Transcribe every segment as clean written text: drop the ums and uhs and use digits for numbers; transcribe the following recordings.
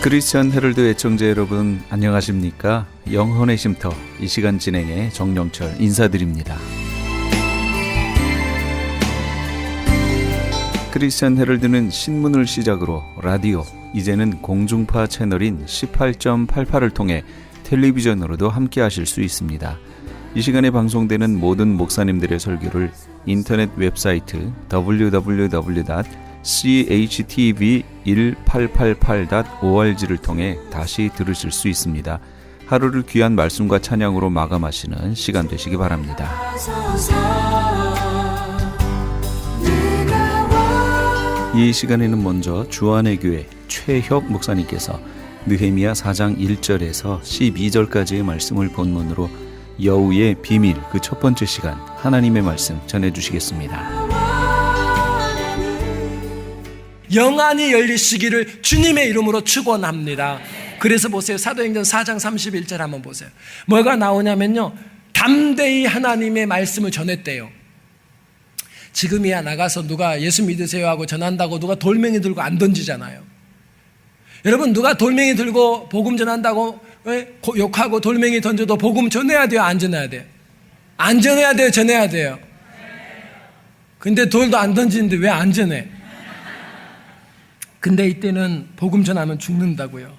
크리스천 헤럴드 애청자 여러분 안녕하십니까? 영혼의 쉼터 이 시간 진행의 정영철 인사드립니다. 크리스천 헤럴드는 신문을 시작으로 라디오, 이제는 공중파 채널인 18.88을 통해 텔레비전으로도 함께 하실 수 있습니다. 이 시간에 방송되는 모든 목사님들의 설교를 인터넷 웹사이트 www.chtv1888.org를 통해 다시 들으실 수 있습니다. 하루를 귀한 말씀과 찬양으로 마감하시는 시간 되시기 바랍니다. 이 시간에는 먼저 주안의 교회 최혁 목사님께서 느헤미야 4장 1절에서 12절까지의 말씀을 본문으로 여우의 비밀 그 첫 번째 시간 하나님의 말씀 전해주시겠습니다. 영안이 열리시기를 주님의 이름으로 축원합니다. 그래서 보세요. 사도행전 4장 31절 한번 보세요. 뭐가 나오냐면요, 담대히 하나님의 말씀을 전했대요. 지금이야 나가서 누가 예수 믿으세요 하고 전한다고 누가 돌멩이 들고 안 던지잖아요. 여러분, 누가 돌멩이 들고 복음 전한다고 욕하고 돌멩이 던져도 복음 전해야 돼요, 안 전해야 돼요? 안 전해야 돼요, 전해야 돼요? 근데 돌도 안 던지는데 왜 안 전해? 근데 이때는 복음 전하면 죽는다고요.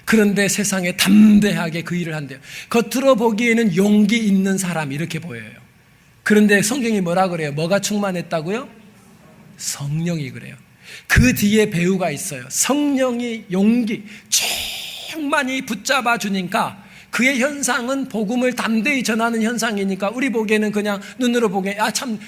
그런데 세상에 담대하게 그 일을 한대요. 겉으로 보기에는 용기 있는 사람 이렇게 보여요. 그런데 성경이 뭐라 그래요? 뭐가 충만했다고요? 성령이 그래요. 그 뒤에 배우가 있어요. 성령이 용기 충만히 붙잡아 주니까 그의 현상은 복음을 담대히 전하는 현상이니까 우리 보기에는 그냥 눈으로 보기에 참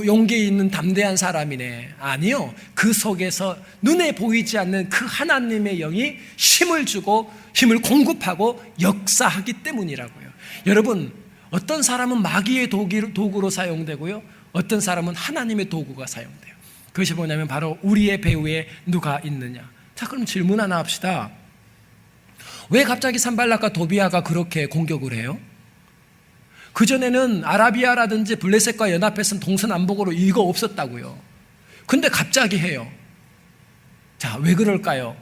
용기 있는 담대한 사람이네. 아니요. 그 속에서 눈에 보이지 않는 그 하나님의 영이 힘을 주고 힘을 공급하고 역사하기 때문이라고요. 여러분, 어떤 사람은 마귀의 도구로 사용되고요, 어떤 사람은 하나님의 도구가 사용돼요. 그것이 뭐냐면 바로 우리의 배후에 누가 있느냐. 자, 그럼 질문 하나 합시다. 왜 갑자기 산발락과 도비아가 그렇게 공격을 해요? 그전에는 아라비아라든지 블레셋과 연합해서는 동서남북으로 이거 없었다고요. 근데 갑자기 해요. 자, 왜 그럴까요?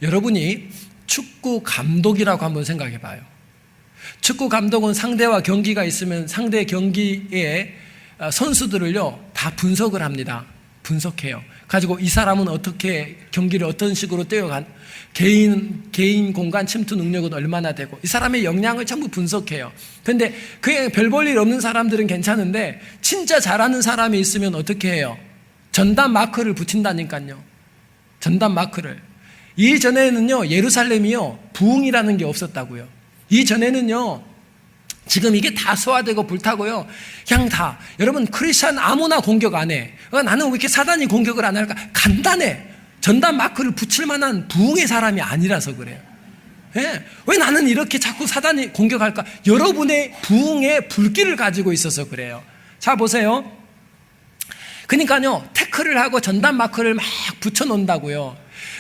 여러분이 축구 감독이라고 한번 생각해 봐요. 축구 감독은 상대와 경기가 있으면 상대 경기에 선수들을요 다 분석을 합니다. 분석해요. 가지고 이 사람은 어떻게 경기를 어떤 식으로 뛰어간, 개인 공간 침투 능력은 얼마나 되고 이 사람의 역량을 전부 분석해요. 근데 그냥 별 볼 일 없는 사람들은 괜찮은데 진짜 잘하는 사람이 있으면 어떻게 해요? 전담 마크를 붙인다니까요. 전담 마크를. 이전에는요 예루살렘이요 부흥이라는 게 없었다고요. 이전에는요 지금 이게 다 소화되고 불타고요 그냥 다, 여러분 크리스찬 아무나 공격 안 해. 나는 왜 이렇게 사단이 공격을 안 할까? 간단해. 전담 마크를 붙일 만한 부흥의 사람이 아니라서 그래요. 예. 왜 나는 이렇게 자꾸 사단이 공격할까? 여러분의 부흥의 불길을 가지고 있어서 그래요. 자, 보세요. 그러니까요 태클을 하고 전담 마크를 막 붙여놓는다고요.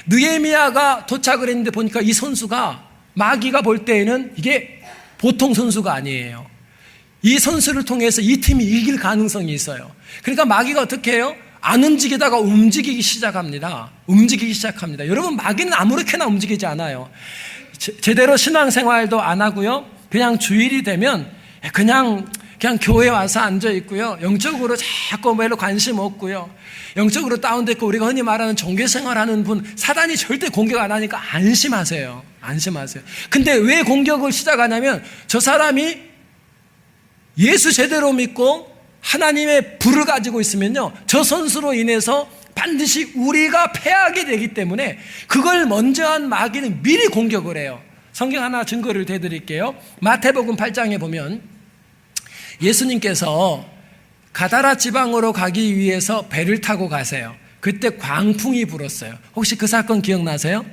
느헤미야가 도착을 했는데 보니까 이 선수가, 마귀가 볼 때에는 이게 보통 선수가 아니에요. 이 선수를 통해서 이 팀이 이길 가능성이 있어요. 그러니까 마귀가 어떻게 해요? 안 움직이다가 움직이기 시작합니다. 여러분, 마귀는 아무렇게나 움직이지 않아요. 제대로 신앙생활도 안 하고요, 그냥 주일이 되면 그냥 교회에 와서 앉아 있고요, 영적으로 자꾸 별로 관심 없고요, 영적으로 다운됐고, 우리가 흔히 말하는 종교생활하는 분, 사단이 절대 공격 안 하니까 안심하세요. 근데 왜 공격을 시작하냐면 저 사람이 예수 제대로 믿고 하나님의 불을 가지고 있으면요 저 선수로 인해서 반드시 우리가 패하게 되기 때문에 그걸 먼저 한 마귀는 미리 공격을 해요. 성경 하나 증거를 대드릴게요. 마태복음 8장에 보면 예수님께서 가다라 지방으로 가기 위해서 배를 타고 가세요. 그때 광풍이 불었어요. 혹시 그 사건 기억나세요?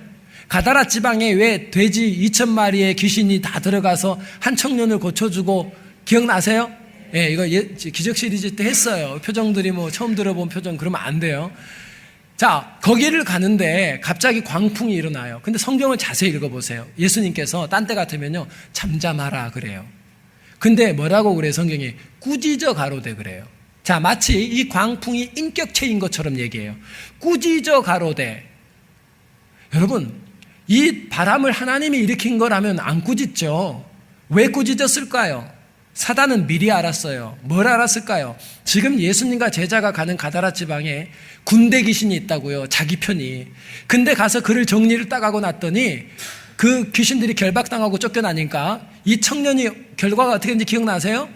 가다라 지방에 왜 돼지 2,000마리의 귀신이 다 들어가서 한 청년을 고쳐주고, 기억나세요? 예, 이거 기적 시리즈 때 했어요. 표정들이 처음 들어본 표정 그러면 안 돼요. 자, 거기를 가는데 갑자기 광풍이 일어나요. 근데 성경을 자세히 읽어보세요. 예수님께서 딴 때 같으면요 잠잠하라 그래요. 근데 뭐라고 그래요? 성경이 꾸짖어 가로되 그래요. 자, 마치 이 광풍이 인격체인 것처럼 얘기해요. 꾸짖어 가로되. 여러분, 이 바람을 하나님이 일으킨 거라면 안 꾸짖죠. 왜 꾸짖었을까요? 사단은 미리 알았어요. 뭘 알았을까요? 지금 예수님과 제자가 가는 가다라 지방에 군대 귀신이 있다고요. 자기 편이. 근데 가서 그를 정리를 딱 하고 났더니 그 귀신들이 결박당하고 쫓겨나니까 이 청년이 결과가 어떻게 했는지 기억나세요?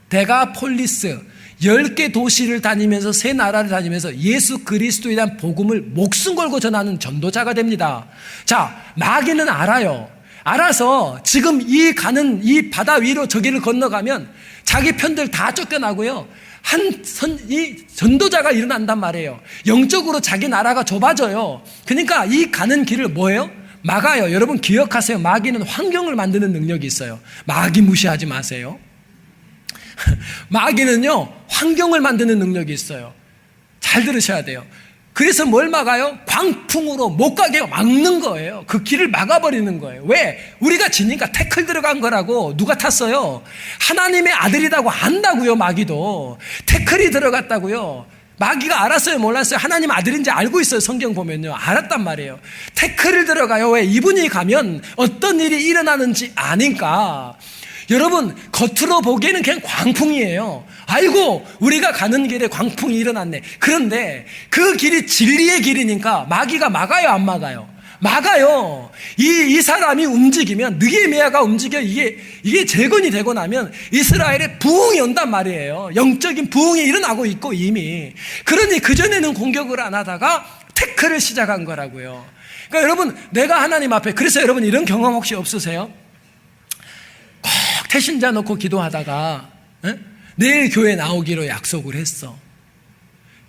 데가폴리스 10개 도시를 다니면서 세 나라를 다니면서 예수 그리스도에 대한 복음을 목숨 걸고 전하는 전도자가 됩니다. 자, 마귀는 알아요. 알아서 지금 가는 이 바다 위로 저기를 건너가면 자기 편들 다 쫓겨나고요. 이 전도자가 일어난단 말이에요. 영적으로 자기 나라가 좁아져요. 그러니까 이 가는 길을 뭐예요? 막아요. 여러분 기억하세요. 마귀는 환경을 만드는 능력이 있어요. 마귀 무시하지 마세요. 마귀는요, 환경을 만드는 능력이 있어요. 잘 들으셔야 돼요. 그래서 뭘 막아요? 광풍으로 못 가게 막는 거예요. 그 길을 막아버리는 거예요. 왜? 우리가 지니까 태클 들어간 거라고. 누가 탔어요? 하나님의 아들이라고 안다고요. 마귀도 태클이 들어갔다고요. 마귀가 알았어요? 몰랐어요? 하나님 아들인지 알고 있어요. 성경 보면요, 알았단 말이에요. 태클을 들어가요. 왜? 이분이 가면 어떤 일이 일어나는지 아니까. 여러분, 겉으로 보기에는 그냥 광풍이에요. 아이고, 우리가 가는 길에 광풍이 일어났네. 그런데 그 길이 진리의 길이니까 마귀가 막아요, 안 막아요? 막아요. 이 사람이 움직이면, 느헤미야가 움직여 이게 재건이 되고 나면 이스라엘에 부흥이 온단 말이에요. 영적인 부흥이 일어나고 있고 이미. 그러니 그전에는 공격을 안 하다가 태클을 시작한 거라고요. 그러니까 여러분, 내가 하나님 앞에, 그래서 여러분 이런 경험 혹시 없으세요? 꼭 태신자 놓고 기도하다가 내일 교회 나오기로 약속을 했어.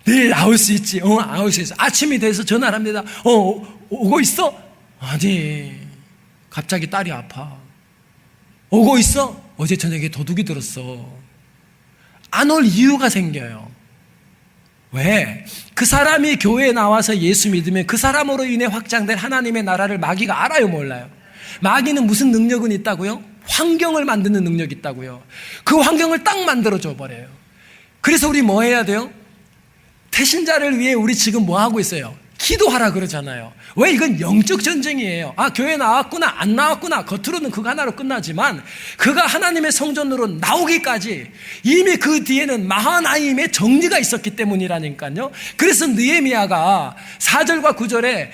내일 나올 수 있지. 나올 수 있어. 아침이 돼서 전화를 합니다. 오고 있어? 아니, 갑자기 딸이 아파. 오고 있어? 어제 저녁에 도둑이 들었어. 안 올 이유가 생겨요. 왜? 그 사람이 교회에 나와서 예수 믿으면 그 사람으로 인해 확장된 하나님의 나라를 마귀가 알아요, 몰라요? 마귀는 무슨 능력은 있다고요? 환경을 만드는 능력이 있다고요. 그 환경을 딱 만들어줘 버려요. 그래서 우리 뭐 해야 돼요? 태신자를 위해 우리 지금 뭐 하고 있어요? 기도하라 그러잖아요. 왜? 이건 영적 전쟁이에요. 교회 나왔구나, 안 나왔구나. 겉으로는 그거 하나로 끝나지만 그가 하나님의 성전으로 나오기까지 이미 그 뒤에는 마하나임의 정리가 있었기 때문이라니까요. 그래서 느헤미야가 4절과 9절에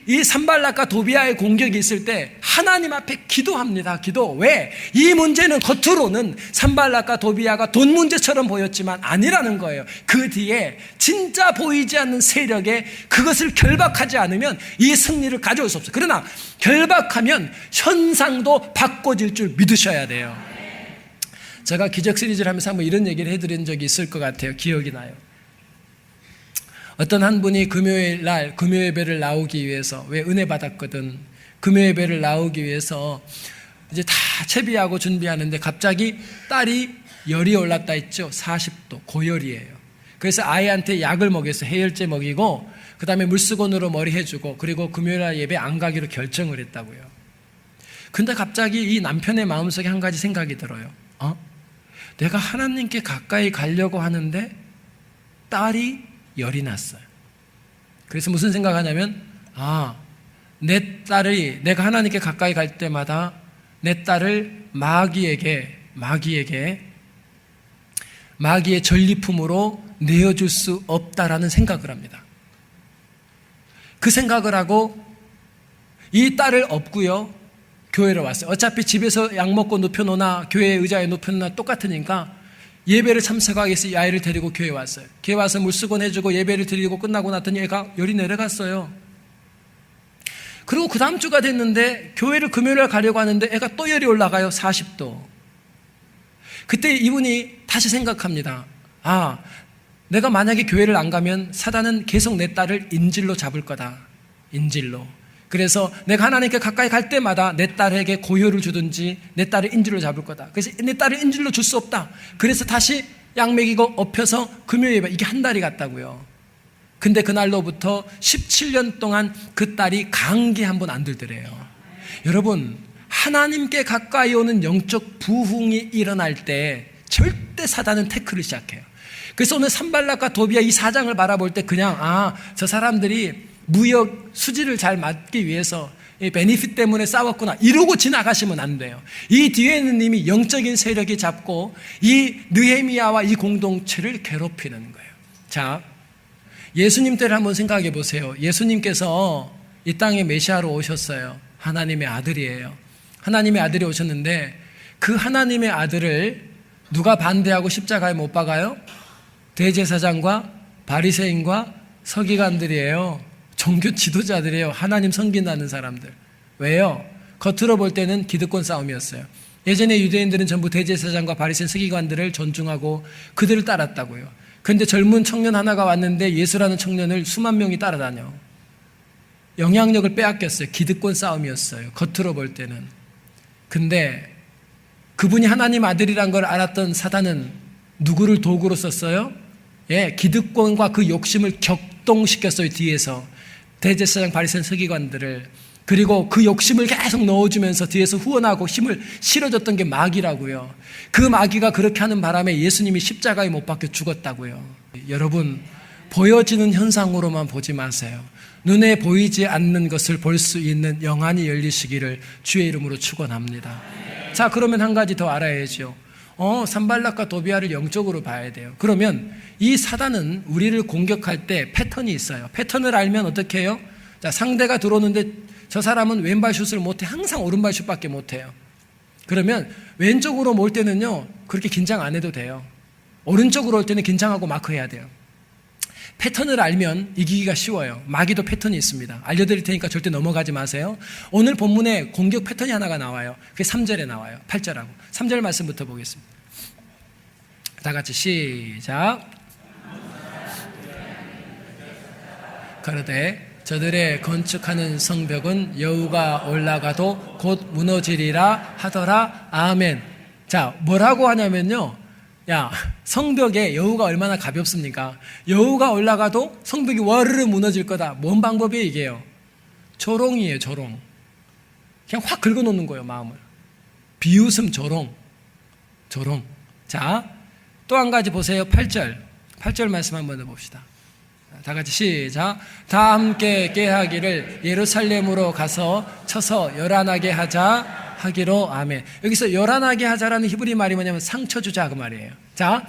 이 산발락과 도비아의 공격이 있을 때 하나님 앞에 기도합니다. 기도. 왜? 이 문제는 겉으로는 산발락과 도비아가 돈 문제처럼 보였지만 아니라는 거예요. 그 뒤에 진짜 보이지 않는 세력에 그것을 결박하지 않으면 이 승리를 가져올 수 없어요. 그러나 결박하면 현상도 바꿔질 줄 믿으셔야 돼요. 제가 기적 시리즈를 하면서 한번 이런 얘기를 해드린 적이 있을 것 같아요. 기억이 나요. 어떤 한 분이 금요일 날 금요 예배를 나오기 위해서, 왜 은혜 받았거든, 금요 예배를 나오기 위해서 이제 다 채비하고 준비하는데 갑자기 딸이 열이 올랐다 했죠. 40도 고열이에요. 그래서 아이한테 약을 먹여서 해열제 먹이고 그 다음에 물수건으로 머리 해주고 그리고 금요일 날 예배 안 가기로 결정을 했다고요. 근데 갑자기 이 남편의 마음속에 한 가지 생각이 들어요. 내가 하나님께 가까이 가려고 하는데 딸이 열이 났어요. 그래서 무슨 생각하냐면, 내 딸이, 내가 하나님께 가까이 갈 때마다 내 딸을 마귀의 전리품으로 내어줄 수 없다라는 생각을 합니다. 그 생각을 하고 이 딸을 업고요, 교회로 왔어요. 어차피 집에서 약 먹고 눕혀놓나 교회 의자에 눕혀놓나 똑같으니까 예배를 참석하기 위해서 이 아이를 데리고 교회에 왔어요. 교회에 와서 물수건 해주고 예배를 드리고 끝나고 났더니 애가 열이 내려갔어요. 그리고 그 다음 주가 됐는데 교회를 금요일에 가려고 하는데 애가 또 열이 올라가요. 40도. 그때 이분이 다시 생각합니다. 내가 만약에 교회를 안 가면 사단은 계속 내 딸을 인질로 잡을 거다. 인질로. 그래서 내가 하나님께 가까이 갈 때마다 내 딸에게 고혈을 주든지 내 딸을 인질로 잡을 거다. 그래서 내 딸을 인질로 줄 수 없다. 그래서 다시 약 먹이고 엎혀서 금요 예배, 이게 한 달이 갔다고요. 근데 그날로부터 17년 동안 그 딸이 감기 한 번 안 들더래요. 여러분, 하나님께 가까이 오는 영적 부흥이 일어날 때 절대 사단은 태클을 시작해요. 그래서 오늘 산발락과 도비아 이 사장을 바라볼 때 그냥 저 사람들이 무역 수지를 잘 맞기 위해서 이 베니핏 때문에 싸웠구나 이러고 지나가시면 안 돼요. 이 뒤에는 이미 영적인 세력이 잡고 이 느헤미야와 이 공동체를 괴롭히는 거예요. 자, 예수님 때를 한번 생각해 보세요. 예수님께서 이 땅에 메시아로 오셨어요. 하나님의 아들이에요. 하나님의 아들이 오셨는데 그 하나님의 아들을 누가 반대하고 십자가에 못 박아요? 대제사장과 바리새인과 서기관들이에요. 종교 지도자들이에요. 하나님 섬긴다는 사람들. 왜요? 겉으로 볼 때는 기득권 싸움이었어요. 예전에 유대인들은 전부 대제사장과 바리새인 서기관들을 존중하고 그들을 따랐다고요. 그런데 젊은 청년 하나가 왔는데 예수라는 청년을 수만 명이 따라다녀. 영향력을 빼앗겼어요. 기득권 싸움이었어요. 겉으로 볼 때는. 근데 그분이 하나님 아들이란 걸 알았던 사단은 누구를 도구로 썼어요? 예, 기득권과 그 욕심을 격동시켰어요. 뒤에서 대제사장 바리새인 서기관들을. 그리고 그 욕심을 계속 넣어주면서 뒤에서 후원하고 힘을 실어줬던 게 마귀라고요. 그 마귀가 그렇게 하는 바람에 예수님이 십자가에 못 박혀 죽었다고요. 여러분, 보여지는 현상으로만 보지 마세요. 눈에 보이지 않는 것을 볼 수 있는 영안이 열리시기를 주의 이름으로 축원합니다. 자, 그러면 한 가지 더 알아야죠. 산발락과 도비아를 영적으로 봐야 돼요. 그러면 이 사단은 우리를 공격할 때 패턴이 있어요. 패턴을 알면 어떻게 해요? 자, 상대가 들어오는데 저 사람은 왼발 슛을 못해. 항상 오른발 슛밖에 못해요. 그러면 왼쪽으로 몰 때는요, 그렇게 긴장 안 해도 돼요. 오른쪽으로 올 때는 긴장하고 마크해야 돼요. 패턴을 알면 이기기가 쉬워요. 마귀도 패턴이 있습니다. 알려드릴 테니까 절대 넘어가지 마세요. 오늘 본문에 공격 패턴이 하나가 나와요. 그게 3절에 나와요. 8절하고 3절 말씀부터 보겠습니다. 다 같이 시작. 가로되 저들의 건축하는 성벽은 여우가 올라가도 곧 무너지리라 하더라. 아멘. 자, 뭐라고 하냐면요, 야, 성벽에 여우가 얼마나 가볍습니까? 여우가 올라가도 성벽이 와르르 무너질 거다. 뭔 방법이에요 이게요? 조롱이에요. 조롱. 그냥 확 긁어놓는 거예요, 마음을. 비웃음 조롱. 조롱. 자, 또 한 가지 보세요. 8절 말씀 한번 더 봅시다. 다 같이 시작. 다 함께 깨하기를 예루살렘으로 가서 쳐서 요란하게 하자 하기로. 아멘. 여기서 요란하게 하자라는 히브리 말이 뭐냐면 상처 주자 그 말이에요. 자,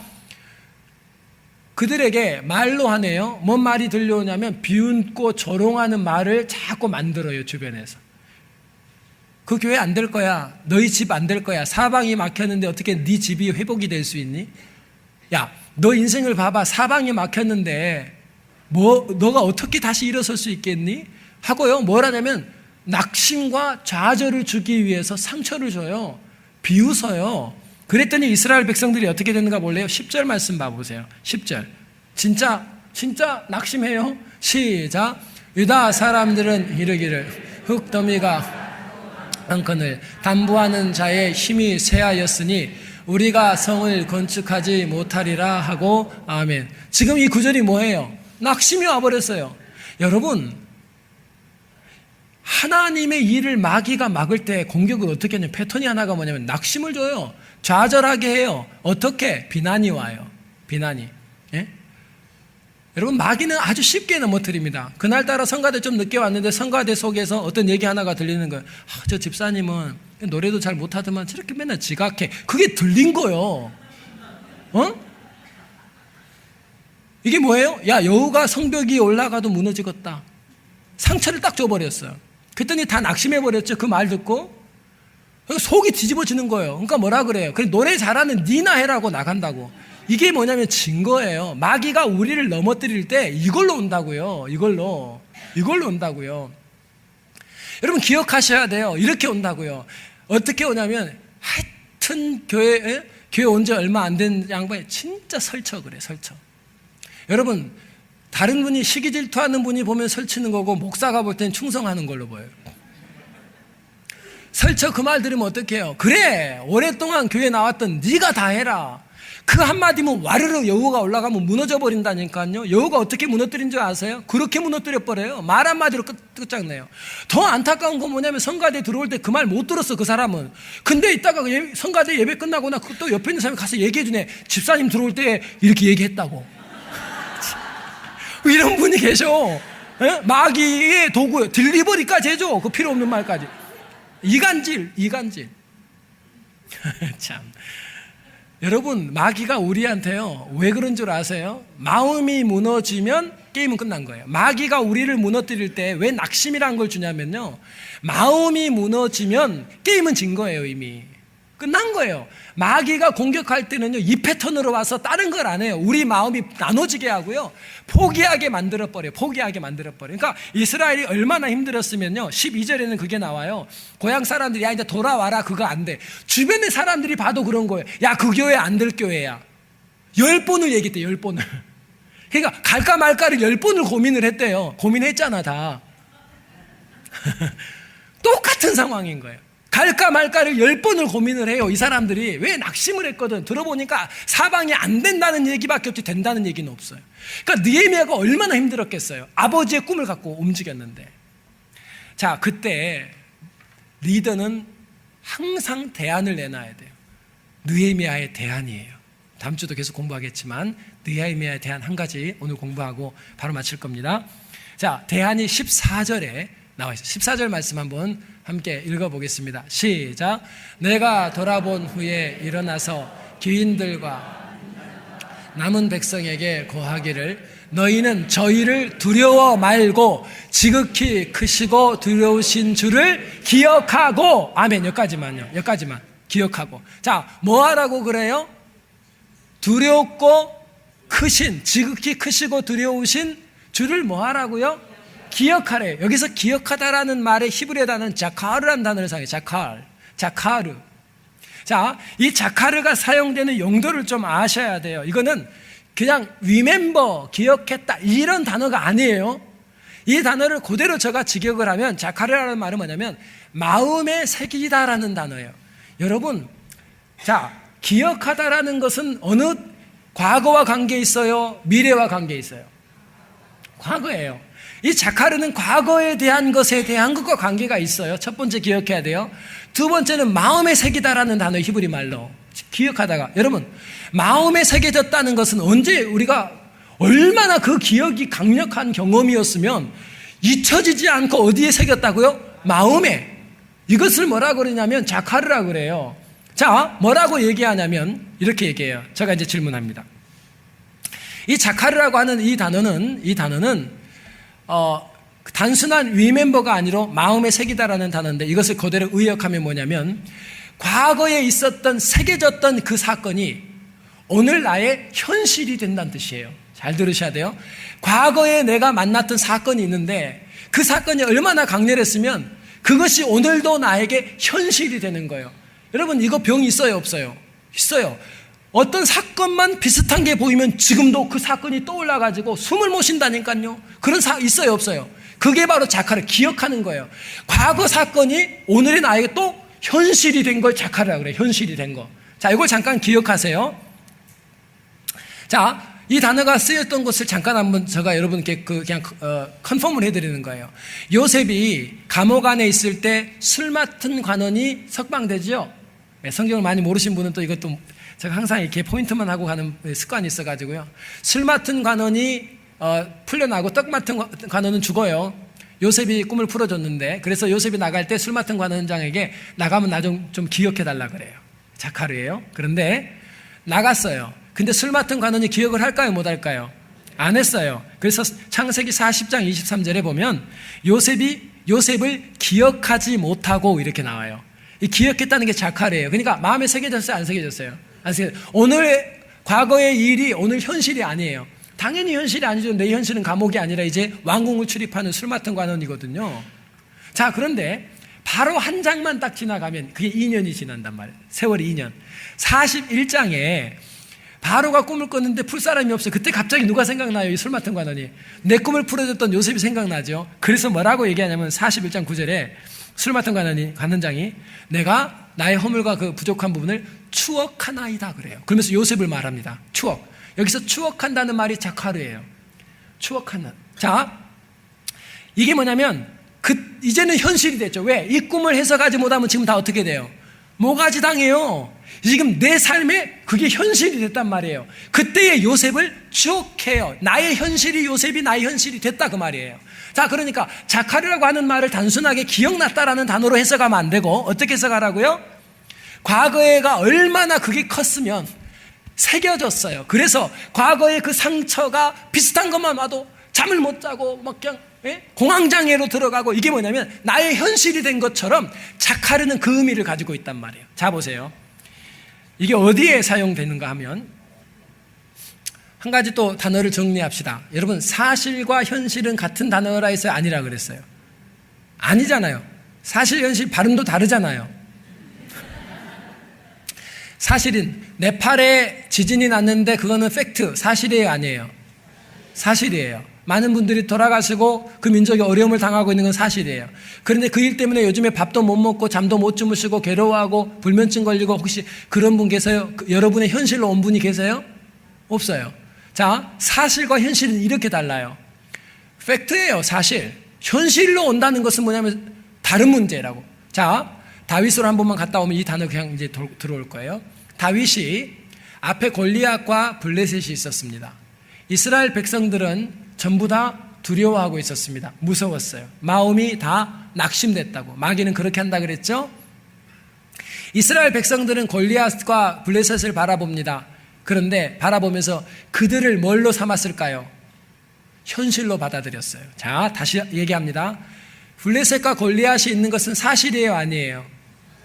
그들에게 말로 하네요. 뭔 말이 들려오냐면 비웃고 조롱하는 말을 자꾸 만들어요. 주변에서. 그 교회 안 될 거야. 너희 집 안 될 거야. 사방이 막혔는데 어떻게 네 집이 회복이 될 수 있니? 야, 너 인생을 봐봐. 사방이 막혔는데 너가 어떻게 다시 일어설 수 있겠니? 하고요. 뭘 하냐면 낙심과 좌절을 주기 위해서 상처를 줘요. 비웃어요. 그랬더니 이스라엘 백성들이 어떻게 되는가 볼래요? 10절 말씀 봐보세요. 10절. 진짜 낙심해요. 시작. 유다 사람들은 이르기를 흙더미가 한건을 담보하는 자의 힘이 쇠하였으니 우리가 성을 건축하지 못하리라 하고. 아멘. 지금 이 구절이 뭐예요? 낙심이 와버렸어요. 여러분, 하나님의 일을 마귀가 막을 때 공격을 어떻게 하냐면 패턴이 하나가 뭐냐면 낙심을 줘요. 좌절하게 해요. 어떻게? 비난이 와요. 비난이. 예? 여러분, 마귀는 아주 쉽게 넘어뜨립니다. 그날따라 성가대 좀 늦게 왔는데 성가대 속에서 어떤 얘기 하나가 들리는 거예요. 저 집사님은 노래도 잘 못하더만 저렇게 맨날 지각해. 그게 들린 거예요. 이게 뭐예요? 야, 여우가 성벽이 올라가도 무너지겠다. 상처를 딱 줘버렸어요. 그랬더니 다 낙심해버렸죠. 그 말 듣고. 속이 뒤집어지는 거예요. 그러니까 뭐라 그래요? 그래, 노래 잘하는 니나 해라고 나간다고. 이게 뭐냐면 증거예요. 마귀가 우리를 넘어뜨릴 때 이걸로 온다고요. 이걸로 온다고요. 여러분 기억하셔야 돼요. 이렇게 온다고요. 어떻게 오냐면 하여튼 교회 온 지 얼마 안 된 양반이 진짜 설쳐 그래. 설쳐. 여러분, 다른 분이 시기 질투하는 분이 보면 설치는 거고 목사가 볼 땐 충성하는 걸로 보여요. 설쳐 그 말 들으면 어떡해요? 그래, 오랫동안 교회 나왔던 네가 다 해라. 그 한마디면 와르르 여우가 올라가면 무너져 버린다니까요. 여우가 어떻게 무너뜨린 줄 아세요? 그렇게 무너뜨려 버려요. 말 한마디로 끝장내요. 더 안타까운 건 뭐냐면 성가대 들어올 때 그 말 못 들었어, 그 사람은. 근데 이따가 성가대 예배 끝나거나 또 옆에 있는 사람이 가서 얘기해 주네. 집사님 들어올 때 이렇게 얘기했다고. 이런 분이 계셔. 예? 마귀의 도구예요. 딜리버리까지 해줘. 그 필요 없는 말까지. 이간질. 참. 여러분, 마귀가 우리한테요, 왜 그런 줄 아세요? 마음이 무너지면 게임은 끝난 거예요. 마귀가 우리를 무너뜨릴 때 왜 낙심이란 걸 주냐면요, 마음이 무너지면 게임은 진 거예요. 이미 끝난 거예요. 마귀가 공격할 때는요, 이 패턴으로 와서 다른 걸 안 해요. 우리 마음이 나눠지게 하고요, 포기하게 만들어버려요. 그러니까 이스라엘이 얼마나 힘들었으면요, 12절에는 그게 나와요. 고향 사람들이 야 이제 돌아와라, 그거 안 돼. 주변의 사람들이 봐도 그런 거예요. 야, 그 교회 안 될 교회야. 10번을 얘기했대. 10번을. 그러니까 갈까 말까를 10번을 고민을 했대요. 고민했잖아 다. 똑같은 상황인 거예요. 갈까 말까를 10번을 고민을 해요. 이 사람들이 왜 낙심을 했거든. 들어보니까 사방이 안 된다는 얘기밖에 없지 된다는 얘기는 없어요. 그러니까 느헤미야가 얼마나 힘들었겠어요. 아버지의 꿈을 갖고 움직였는데. 자, 그때 리더는 항상 대안을 내놔야 돼요. 느헤미야의 대안이에요. 다음 주도 계속 공부하겠지만 느헤미야의 대안 한 가지 오늘 공부하고 바로 마칠 겁니다. 자, 대안이 14절에 나와 있어요. 14절 말씀 한번 함께 읽어보겠습니다. 시작. 내가 돌아본 후에 일어나서 귀인들과 남은 백성에게 고하기를 너희는 저희를 두려워 말고 지극히 크시고 두려우신 주를 기억하고, 아멘. 여기까지만요. 여기까지만 기억하고. 자, 뭐 하라고 그래요? 두렵고 크신, 지극히 크시고 두려우신 주를 뭐 하라고요? 기억하래요. 여기서 기억하다라는 말의 히브리어 단어는 자카르라는 단어를 사용해요. 자카르. 자, 이 자카르가 사용되는 용도를 좀 아셔야 돼요. 이거는 그냥 remember, 기억했다 이런 단어가 아니에요. 이 단어를 그대로 제가 직역을 하면 자카르라는 말은 뭐냐면 마음에 새기다라는 단어예요. 여러분, 자, 기억하다라는 것은 어느 과거와 관계 있어요? 미래와 관계 있어요? 과거예요. 이 자카르는 과거에 대한 것에 대한 것과 관계가 있어요. 첫 번째 기억해야 돼요. 두 번째는 마음에 새기다라는 단어, 히브리 말로 기억하다가, 여러분, 마음에 새겨졌다는 것은 언제 우리가 얼마나 그 기억이 강력한 경험이었으면 잊혀지지 않고 어디에 새겼다고요? 마음에. 이것을 뭐라고 그러냐면 자카르라고 그래요. 자, 뭐라고 얘기하냐면 이렇게 얘기해요. 제가 이제 질문합니다. 이 자카르라고 하는 이 단어는 단순한 리멤버가 아니라 마음에 새기다라는 단어인데, 이것을 그대로 의역하면 뭐냐면 과거에 있었던 새겨졌던 그 사건이 오늘 나의 현실이 된다는 뜻이에요. 잘 들으셔야 돼요. 과거에 내가 만났던 사건이 있는데 그 사건이 얼마나 강렬했으면 그것이 오늘도 나에게 현실이 되는 거예요. 여러분, 이거 병 있어요, 없어요? 있어요. 어떤 사건만 비슷한 게 보이면 지금도 그 사건이 떠올라가지고 숨을 못 쉰다니까요. 그런 있어요, 없어요? 그게 바로 자카르, 기억하는 거예요. 과거 사건이 오늘의 나에게 또 현실이 된 걸 자카르라고 그래요. 현실이 된 거. 자, 이걸 잠깐 기억하세요. 자, 이 단어가 쓰였던 것을 잠깐 한번 제가 여러분께 그냥 컨펌을 해드리는 거예요. 요셉이 감옥 안에 있을 때 술 맡은 관원이 석방되죠. 성경을 많이 모르신 분은 또 이것도 제가 항상 이렇게 포인트만 하고 가는 습관이 있어가지고요. 술 맡은 관원이 풀려나고 떡 맡은 관원은 죽어요. 요셉이 꿈을 풀어줬는데, 그래서 요셉이 나갈 때 술 맡은 관원장에게 나가면 나 좀 기억해달라 그래요. 자카르예요. 그런데 나갔어요. 근데 술 맡은 관원이 기억을 할까요, 못할까요? 안 했어요. 그래서 창세기 40장 23절에 보면 요셉을 기억하지 못하고 이렇게 나와요. 이 기억했다는 게 자카르예요. 그러니까 마음에 새겨졌어요, 안 새겨졌어요? 안 새겨졌어요. 오늘 과거의 일이 오늘 현실이 아니에요. 당연히 현실이 아니죠. 내 현실은 감옥이 아니라 이제 왕궁을 출입하는 술 맡은 관원이거든요. 자, 그런데 바로 한 장만 딱 지나가면 그게 2년이 지난단 말이에요. 세월이 2년. 41장에 바로가 꿈을 꿨는데 풀 사람이 없어요. 그때 갑자기 누가 생각나요? 이 술 맡은 관원이. 내 꿈을 풀어줬던 요셉이 생각나죠. 그래서 뭐라고 얘기하냐면 41장 9절에 술 맡은 관원장이 내가 나의 허물과 그 부족한 부분을 추억하나이다 그래요. 그러면서 요셉을 말합니다. 추억. 여기서 추억한다는 말이 자카르예요. 추억한다. 자, 이게 뭐냐면 이제는 현실이 됐죠. 왜? 이 꿈을 해석하지 못하면 지금 다 어떻게 돼요? 모가지 당해요. 지금 내 삶에 그게 현실이 됐단 말이에요. 그때의 요셉을 추억해요. 나의 현실이 요셉이 나의 현실이 됐다 그 말이에요. 자, 그러니까 자카르라고 하는 말을 단순하게 기억났다라는 단어로 해석하면 안 되고 어떻게 해석하라고요? 과거에가 얼마나 그게 컸으면 새겨졌어요. 그래서 과거의 그 상처가 비슷한 것만 와도 잠을 못 자고 막 그냥 공황장애로 들어가고, 이게 뭐냐면 나의 현실이 된 것처럼 자카르는 그 의미를 가지고 있단 말이에요. 자, 보세요. 이게 어디에 사용되는가 하면 한 가지 또 단어를 정리합시다. 여러분, 사실과 현실은 같은 단어라 해서 아니라 그랬어요. 아니잖아요. 사실, 현실 발음도 다르잖아요. 사실은 네팔에 지진이 났는데 그거는 팩트, 사실이에요, 아니에요? 사실이에요. 많은 분들이 돌아가시고 그 민족이 어려움을 당하고 있는 건 사실이에요. 그런데 그 일 때문에 요즘에 밥도 못 먹고 잠도 못 주무시고 괴로워하고 불면증 걸리고 혹시 그런 분 계세요? 여러분의 현실로 온 분이 계세요? 없어요. 자, 사실과 현실은 이렇게 달라요. 팩트예요, 사실. 현실로 온다는 것은 뭐냐면 다른 문제라고. 자, 다윗으로 한 번만 갔다 오면 이 단어 그냥 이제 들어올 거예요. 다윗이 앞에 골리앗과 블레셋이 있었습니다. 이스라엘 백성들은 전부 다 두려워하고 있었습니다. 무서웠어요. 마음이 다 낙심됐다고. 마귀는 그렇게 한다 그랬죠? 이스라엘 백성들은 골리앗과 블레셋을 바라봅니다. 그런데 바라보면서 그들을 뭘로 삼았을까요? 현실로 받아들였어요. 자, 다시 얘기합니다. 블레셋과 골리앗이 있는 것은 사실이에요, 아니에요?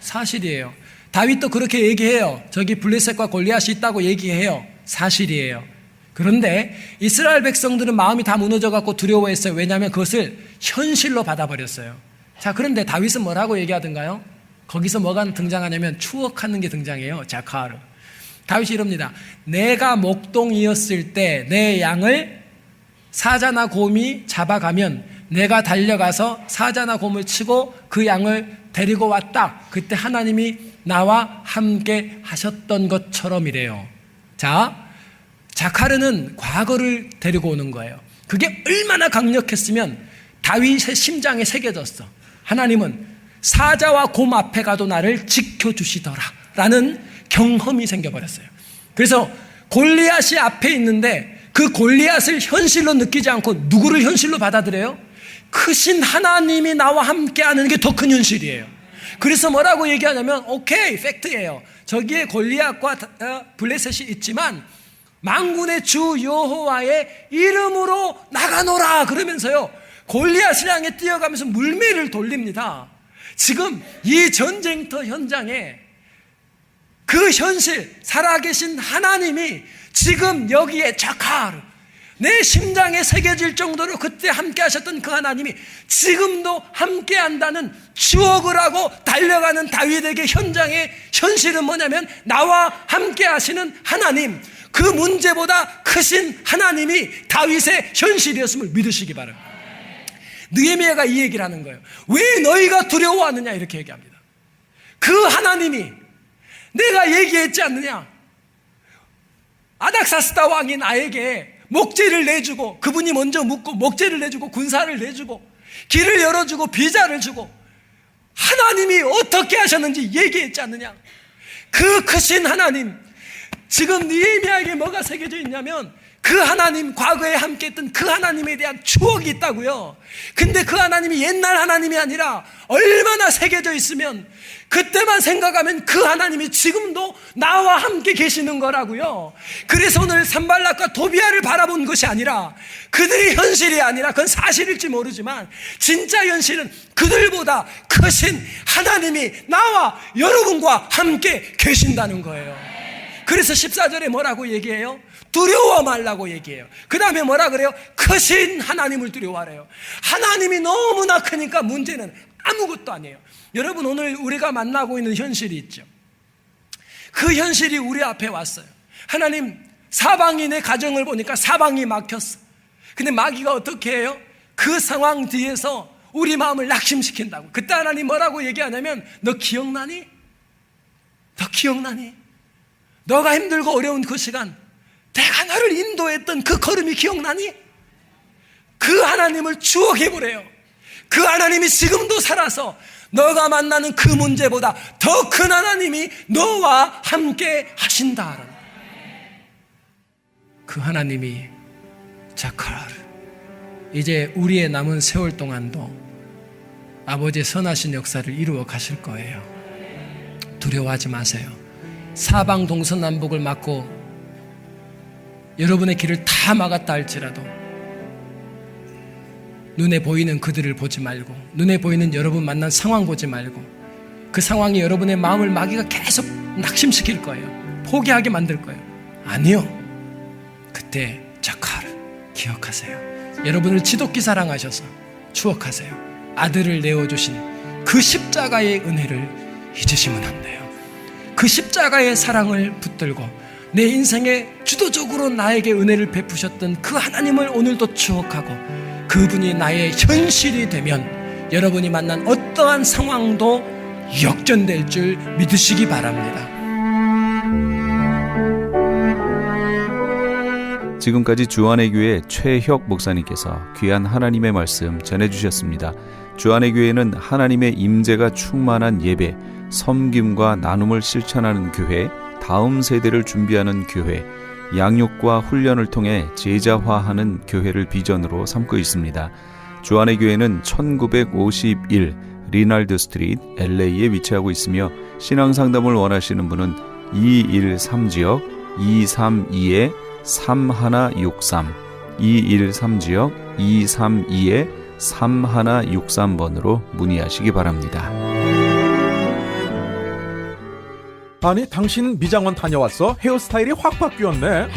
사실이에요. 다윗도 그렇게 얘기해요. 저기 블레셋과 골리앗이 있다고 얘기해요. 사실이에요. 그런데 이스라엘 백성들은 마음이 다 무너져갖고 두려워했어요. 왜냐하면 그것을 현실로 받아버렸어요. 자, 그런데 다윗은 뭐라고 얘기하던가요? 거기서 뭐가 등장하냐면 추억하는 게 등장해요. 자카르. 다윗이 이럽니다. 내가 목동이었을 때 내 양을 사자나 곰이 잡아가면 내가 달려가서 사자나 곰을 치고 그 양을 데리고 왔다. 그때 하나님이 나와 함께 하셨던 것처럼 이래요. 자, 자카르는 과거를 데리고 오는 거예요. 그게 얼마나 강력했으면 다윗의 심장에 새겨졌어. 하나님은 사자와 곰 앞에 가도 나를 지켜주시더라 라는 경험이 생겨버렸어요. 그래서 골리앗이 앞에 있는데 그 골리앗을 현실로 느끼지 않고 누구를 현실로 받아들여요? 크신 하나님이 나와 함께하는 게 더 큰 현실이에요. 그래서 뭐라고 얘기하냐면 오케이, 팩트예요. 저기에 골리앗과 블레셋이 있지만 만군의 주 여호와의 이름으로 나가노라 그러면서요, 골리앗을 향해 뛰어가면서 물매를 돌립니다. 지금 이 전쟁터 현장에 그 현실, 살아계신 하나님이 지금 여기에 자카르, 내 심장에 새겨질 정도로 그때 함께 하셨던 그 하나님이 지금도 함께 한다는 추억을 하고 달려가는 다윗에게 현장의 현실은 뭐냐면 나와 함께 하시는 하나님, 그 문제보다 크신 하나님이 다윗의 현실이었음을 믿으시기 바랍니다. 느헤미야가 이 얘기를 하는 거예요. 왜 너희가 두려워하느냐 이렇게 얘기합니다. 그 하나님이 내가 얘기했지 않느냐, 아닥사스다 왕이 나에게 목재를 내주고, 그분이 먼저 묻고 목재를 내주고 군사를 내주고 길을 열어주고 비자를 주고 하나님이 어떻게 하셨는지 얘기했지 않느냐. 그 크신 하나님, 지금 느헤미야에게 뭐가 새겨져 있냐면 그 하나님, 과거에 함께했던 그 하나님에 대한 추억이 있다고요. 근데 그 하나님이 옛날 하나님이 아니라 얼마나 새겨져 있으면 그때만 생각하면 그 하나님이 지금도 나와 함께 계시는 거라고요. 그래서 오늘 산발락과 도비아를 바라본 것이 아니라, 그들의 현실이 아니라, 그건 사실일지 모르지만 진짜 현실은 그들보다 크신 하나님이 나와 여러분과 함께 계신다는 거예요. 그래서 14절에 뭐라고 얘기해요? 두려워 말라고 얘기해요. 그 다음에 뭐라 그래요? 크신 하나님을 두려워하래요. 하나님이 너무나 크니까 문제는 아무것도 아니에요. 여러분, 오늘 우리가 만나고 있는 현실이 있죠. 그 현실이 우리 앞에 왔어요. 하나님, 사방이, 내 가정을 보니까 사방이 막혔어. 근데 마귀가 어떻게 해요? 그 상황 뒤에서 우리 마음을 낙심시킨다고. 그때 하나님 뭐라고 얘기하냐면, 너 기억나니? 너 기억나니? 너가 힘들고 어려운 그 시간, 내가 너를 인도했던 그 걸음이 기억나니? 그 하나님을 추억해보래요. 그 하나님이 지금도 살아서 너가 만나는 그 문제보다 더 큰 하나님이 너와 함께 하신다. 그 하나님이 자카르, 이제 우리의 남은 세월 동안도 아버지의 선하신 역사를 이루어 가실 거예요. 두려워하지 마세요. 사방 동서남북을 막고 여러분의 길을 다 막았다 할지라도 눈에 보이는 그들을 보지 말고, 눈에 보이는 여러분 만난 상황 보지 말고, 그 상황이 여러분의 마음을 마귀가 계속 낙심시킬 거예요. 포기하게 만들 거예요. 아니요. 그때 자카를 기억하세요. 여러분을 지독히 사랑하셔서 추억하세요. 아들을 내어주신 그 십자가의 은혜를 잊으시면 안 돼요. 그 십자가의 사랑을 붙들고 내 인생에 주도적으로 나에게 은혜를 베푸셨던 그 하나님을 오늘도 추억하고, 그분이 나의 현실이 되면 여러분이 만난 어떠한 상황도 역전될 줄 믿으시기 바랍니다. 지금까지 주안의 교회 최혁 목사님께서 귀한 하나님의 말씀 전해주셨습니다. 주안의 교회는 하나님의 임재가 충만한 예배, 섬김과 나눔을 실천하는 교회, 다음 세대를 준비하는 교회, 양육과 훈련을 통해 제자화하는 교회를 비전으로 삼고 있습니다. 주안의 교회는 1951 리날드 스트리트 LA에 위치하고 있으며, 신앙상담을 원하시는 분은 213지역 232-3163 213지역 232-3163번으로 문의하시기 바랍니다. 아니, 당신 미장원 다녀왔어? 헤어스타일이 확 바뀌었네.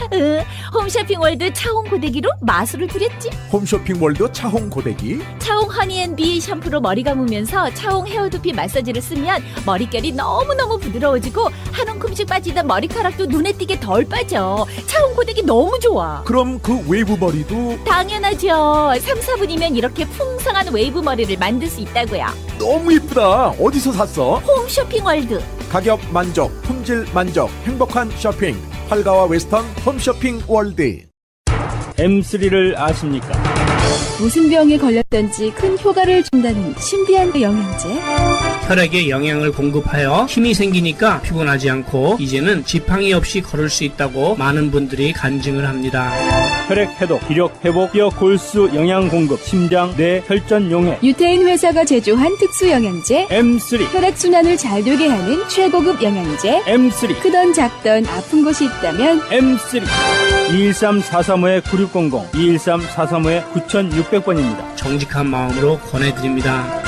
홈쇼핑 월드 차홍 고데기로 마술을 부렸지. 홈쇼핑 월드 차홍 고데기. 차홍 허니앤비 샴푸로 머리 감으면서 차홍 헤어 두피 마사지를 쓰면 머릿결이 너무너무 부드러워지고 한 움큼씩 빠지던 머리카락도 눈에 띄게 덜 빠져. 차홍 고데기 너무 좋아. 그럼 그 웨이브 머리도 당연하죠. 3, 4분이면 이렇게 풍성한 웨이브 머리를 만들 수 있다고요. 너무 이쁘다. 어디서 샀어? 홈쇼핑 월드. 가격 만족, 품질 만족, 행복한 쇼핑. 활가와 웨스턴 홈쇼핑 월드. M3를 아십니까? 무슨 병에 걸렸던지 큰 효과를 준다는 신비한 영양제. 혈액에 영양을 공급하여 힘이 생기니까 피곤하지 않고 이제는 지팡이 없이 걸을 수 있다고 많은 분들이 간증을 합니다. 혈액 해독, 기력 회복, 뼈 골수 영양 공급, 심장, 뇌, 혈전 용해. 유태인 회사가 제조한 특수 영양제. M3, 혈액 순환을 잘 되게 하는 최고급 영양제. M3, 크던 작던 아픈 곳이 있다면 M3. 213-435-9600, 213-435-9600번입니다. 정직한 마음으로 권해드립니다.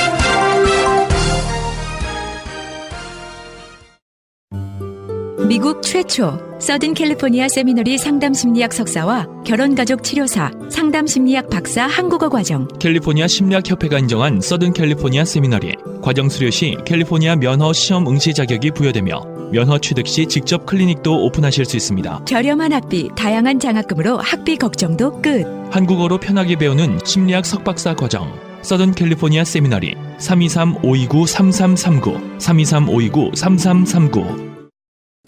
미국 최초 서든 캘리포니아 세미너리 상담심리학 석사와 결혼가족 치료사, 상담심리학 박사 한국어 과정. 캘리포니아 심리학협회가 인정한 서든 캘리포니아 세미너리. 과정 수료 시 캘리포니아 면허 시험 응시 자격이 부여되며 면허 취득 시 직접 클리닉도 오픈하실 수 있습니다. 저렴한 학비, 다양한 장학금으로 학비 걱정도 끝. 한국어로 편하게 배우는 심리학 석박사 과정. 서든 캘리포니아 세미너리 323-529-3339 323-529-3339.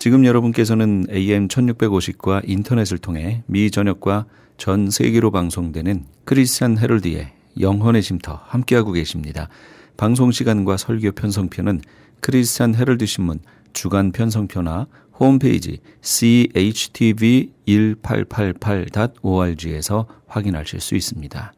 지금 여러분께서는 AM 1650과 인터넷을 통해 미 전역과 전 세계로 방송되는 크리스찬 헤럴드의 영혼의 쉼터 함께하고 계십니다. 방송 시간과 설교 편성표는 크리스찬 헤럴드 신문 주간 편성표나 홈페이지 chtv1888.org에서 확인하실 수 있습니다.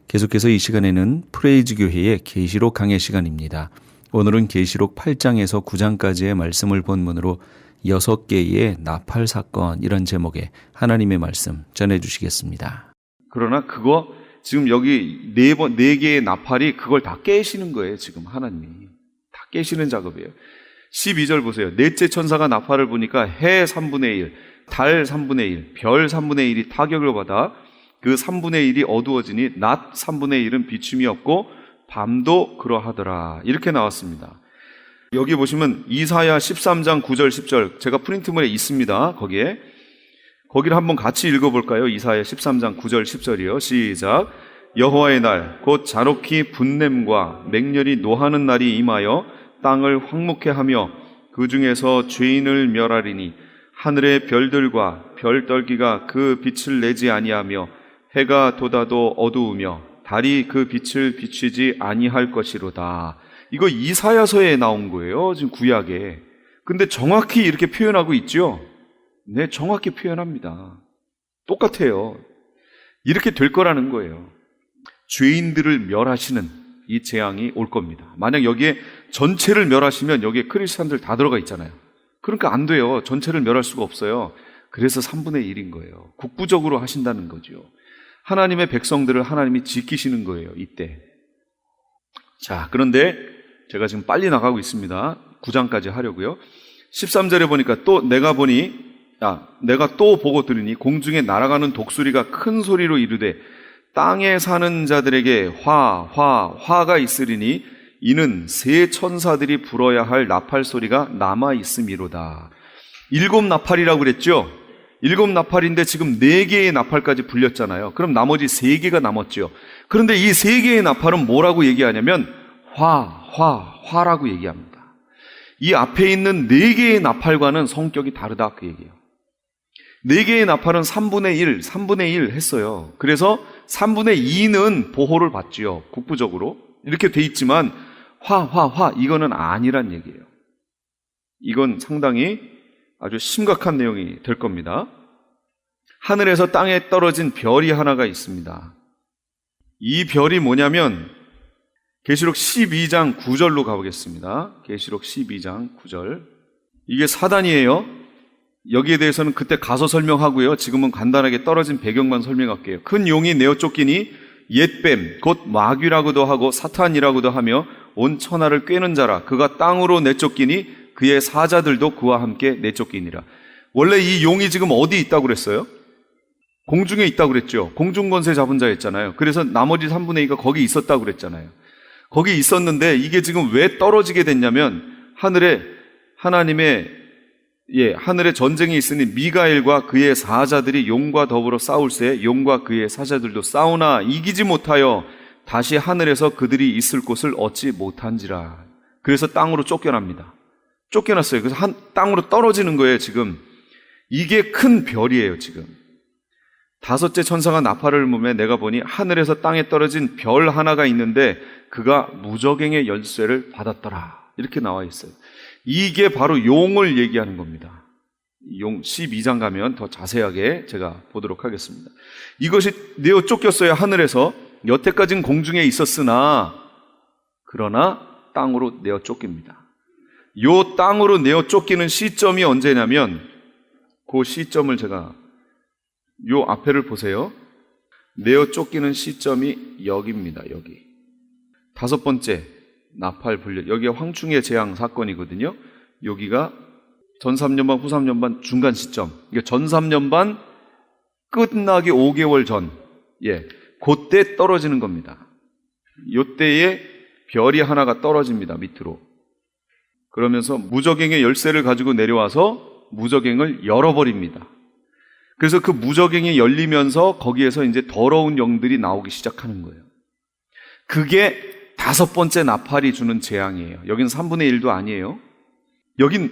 계속해서 이 시간에는 프레이즈 교회의 계시록 강해 시간입니다. 오늘은 계시록 8장에서 9장까지의 말씀을 본문으로 6개의 나팔 사건, 이런 제목의 하나님의 말씀 전해주시겠습니다. 그러나 그거 지금 여기 네 개의 나팔이 그걸 다 깨시는 거예요. 지금 하나님이 다 깨시는 작업이에요. 12절 보세요. 넷째 천사가 나팔을 부니까 해 3분의 1, 달 3분의 1, 별 3분의 1이 타격을 받아 그 3분의 1이 어두워지니 낮 3분의 1은 비춤이 없고 밤도 그러하더라. 이렇게 나왔습니다. 여기 보시면 이사야 13장 9절 10절 제가 프린트물에 있습니다. 거기를 한번 같이 읽어볼까요? 이사야 13장 9절 10절이요. 시작. 여호와의 날 곧 잔혹히 분냄과 맹렬히 노하는 날이 임하여 땅을 황무케 하며 그 중에서 죄인을 멸하리니 하늘의 별들과 별떨기가 그 빛을 내지 아니하며 해가 돋아도 어두우며 달이 그 빛을 비추지 아니할 것이로다. 이거 이사야서에 나온 거예요. 지금 구약에. 근데 정확히 이렇게 표현하고 있죠. 네, 정확히 표현합니다. 똑같아요. 이렇게 될 거라는 거예요. 죄인들을 멸하시는 이 재앙이 올 겁니다. 만약 여기에 전체를 멸하시면 여기에 크리스찬들 다 들어가 있잖아요. 그러니까 안 돼요. 전체를 멸할 수가 없어요. 그래서 3분의 1인 거예요. 국부적으로 하신다는 거죠. 하나님의 백성들을 하나님이 지키시는 거예요, 이때. 자, 그런데 제가 지금 빨리 나가고 있습니다. 9장까지 하려고요. 13절에 보니까 또 내가 또 보고 들으니 공중에 날아가는 독수리가 큰 소리로 이르되 땅에 사는 자들에게 화가 있으리니 이는 세 천사들이 불어야 할 나팔 소리가 남아 있음이로다. 7 나팔이라고 그랬죠? 7 나팔인데 지금 4개의 나팔까지 불렸잖아요. 그럼 나머지 3개가 남았죠. 그런데 이 3개의 나팔은 뭐라고 얘기하냐면 화라고 얘기합니다. 이 앞에 있는 4개의 나팔과는 성격이 다르다 그 얘기예요. 4개의 나팔은 3분의 1 했어요. 그래서 3분의 2는 보호를 받지요. 국부적으로. 이렇게 돼 있지만 이거는 아니란 얘기예요. 이건 상당히 아주 심각한 내용이 될 겁니다. 하늘에서 땅에 떨어진 별이 하나가 있습니다. 이 별이 뭐냐면 계시록 12장 9절로 가보겠습니다. 계시록 12장 9절. 이게 사단이에요. 여기에 대해서는 그때 가서 설명하고요. 지금은 간단하게 떨어진 배경만 설명할게요. 큰 용이 내어 쫓기니 옛뱀 곧 마귀라고도 하고 사탄이라고도 하며 온 천하를 꿰는 자라. 그가 땅으로 내쫓기니 그의 사자들도 그와 함께 내쫓기니라. 원래 이 용이 지금 어디 있다고 그랬어요? 공중에 있다고 그랬죠. 공중권세 잡은 자였잖아요. 그래서 나머지 3분의 2가 거기 있었다고 그랬잖아요. 거기 있었는데 이게 지금 왜 떨어지게 됐냐면 하늘에 전쟁이 있으니 미가엘과 그의 사자들이 용과 더불어 싸울새 용과 그의 사자들도 싸우나 이기지 못하여 다시 하늘에서 그들이 있을 곳을 얻지 못한지라. 그래서 땅으로 쫓겨납니다. 쫓겨났어요. 그래서 땅으로 떨어지는 거예요, 지금. 이게 큰 별이에요, 지금. 5째 천사가 나팔을 불매 내가 보니 하늘에서 땅에 떨어진 별 하나가 있는데 그가 무저갱의 열쇠를 받았더라. 이렇게 나와 있어요. 이게 바로 용을 얘기하는 겁니다. 용 12장 가면 더 자세하게 제가 보도록 하겠습니다. 이것이 내어 쫓겼어요, 하늘에서. 여태까지는 공중에 있었으나 그러나 땅으로 내어 쫓깁니다. 요 땅으로 내어 쫓기는 시점이 언제냐면 그 시점을 제가 요 앞에를 보세요. 내어 쫓기는 시점이 여기입니다. 여기. 5번째 나팔 불려. 여기가 황충의 재앙 사건이거든요. 여기가 전 3년반 후 3년반 중간 시점. 이게 전 3년반 끝나기 5개월 전. 그때 떨어지는 겁니다. 요때에 별이 하나가 떨어집니다. 밑으로. 그러면서 무저갱의 열쇠를 가지고 내려와서 무저갱을 열어버립니다. 그래서 그 무저갱이 열리면서 거기에서 이제 더러운 영들이 나오기 시작하는 거예요. 그게 5번째 나팔이 주는 재앙이에요. 여긴 3분의 1도 아니에요. 여긴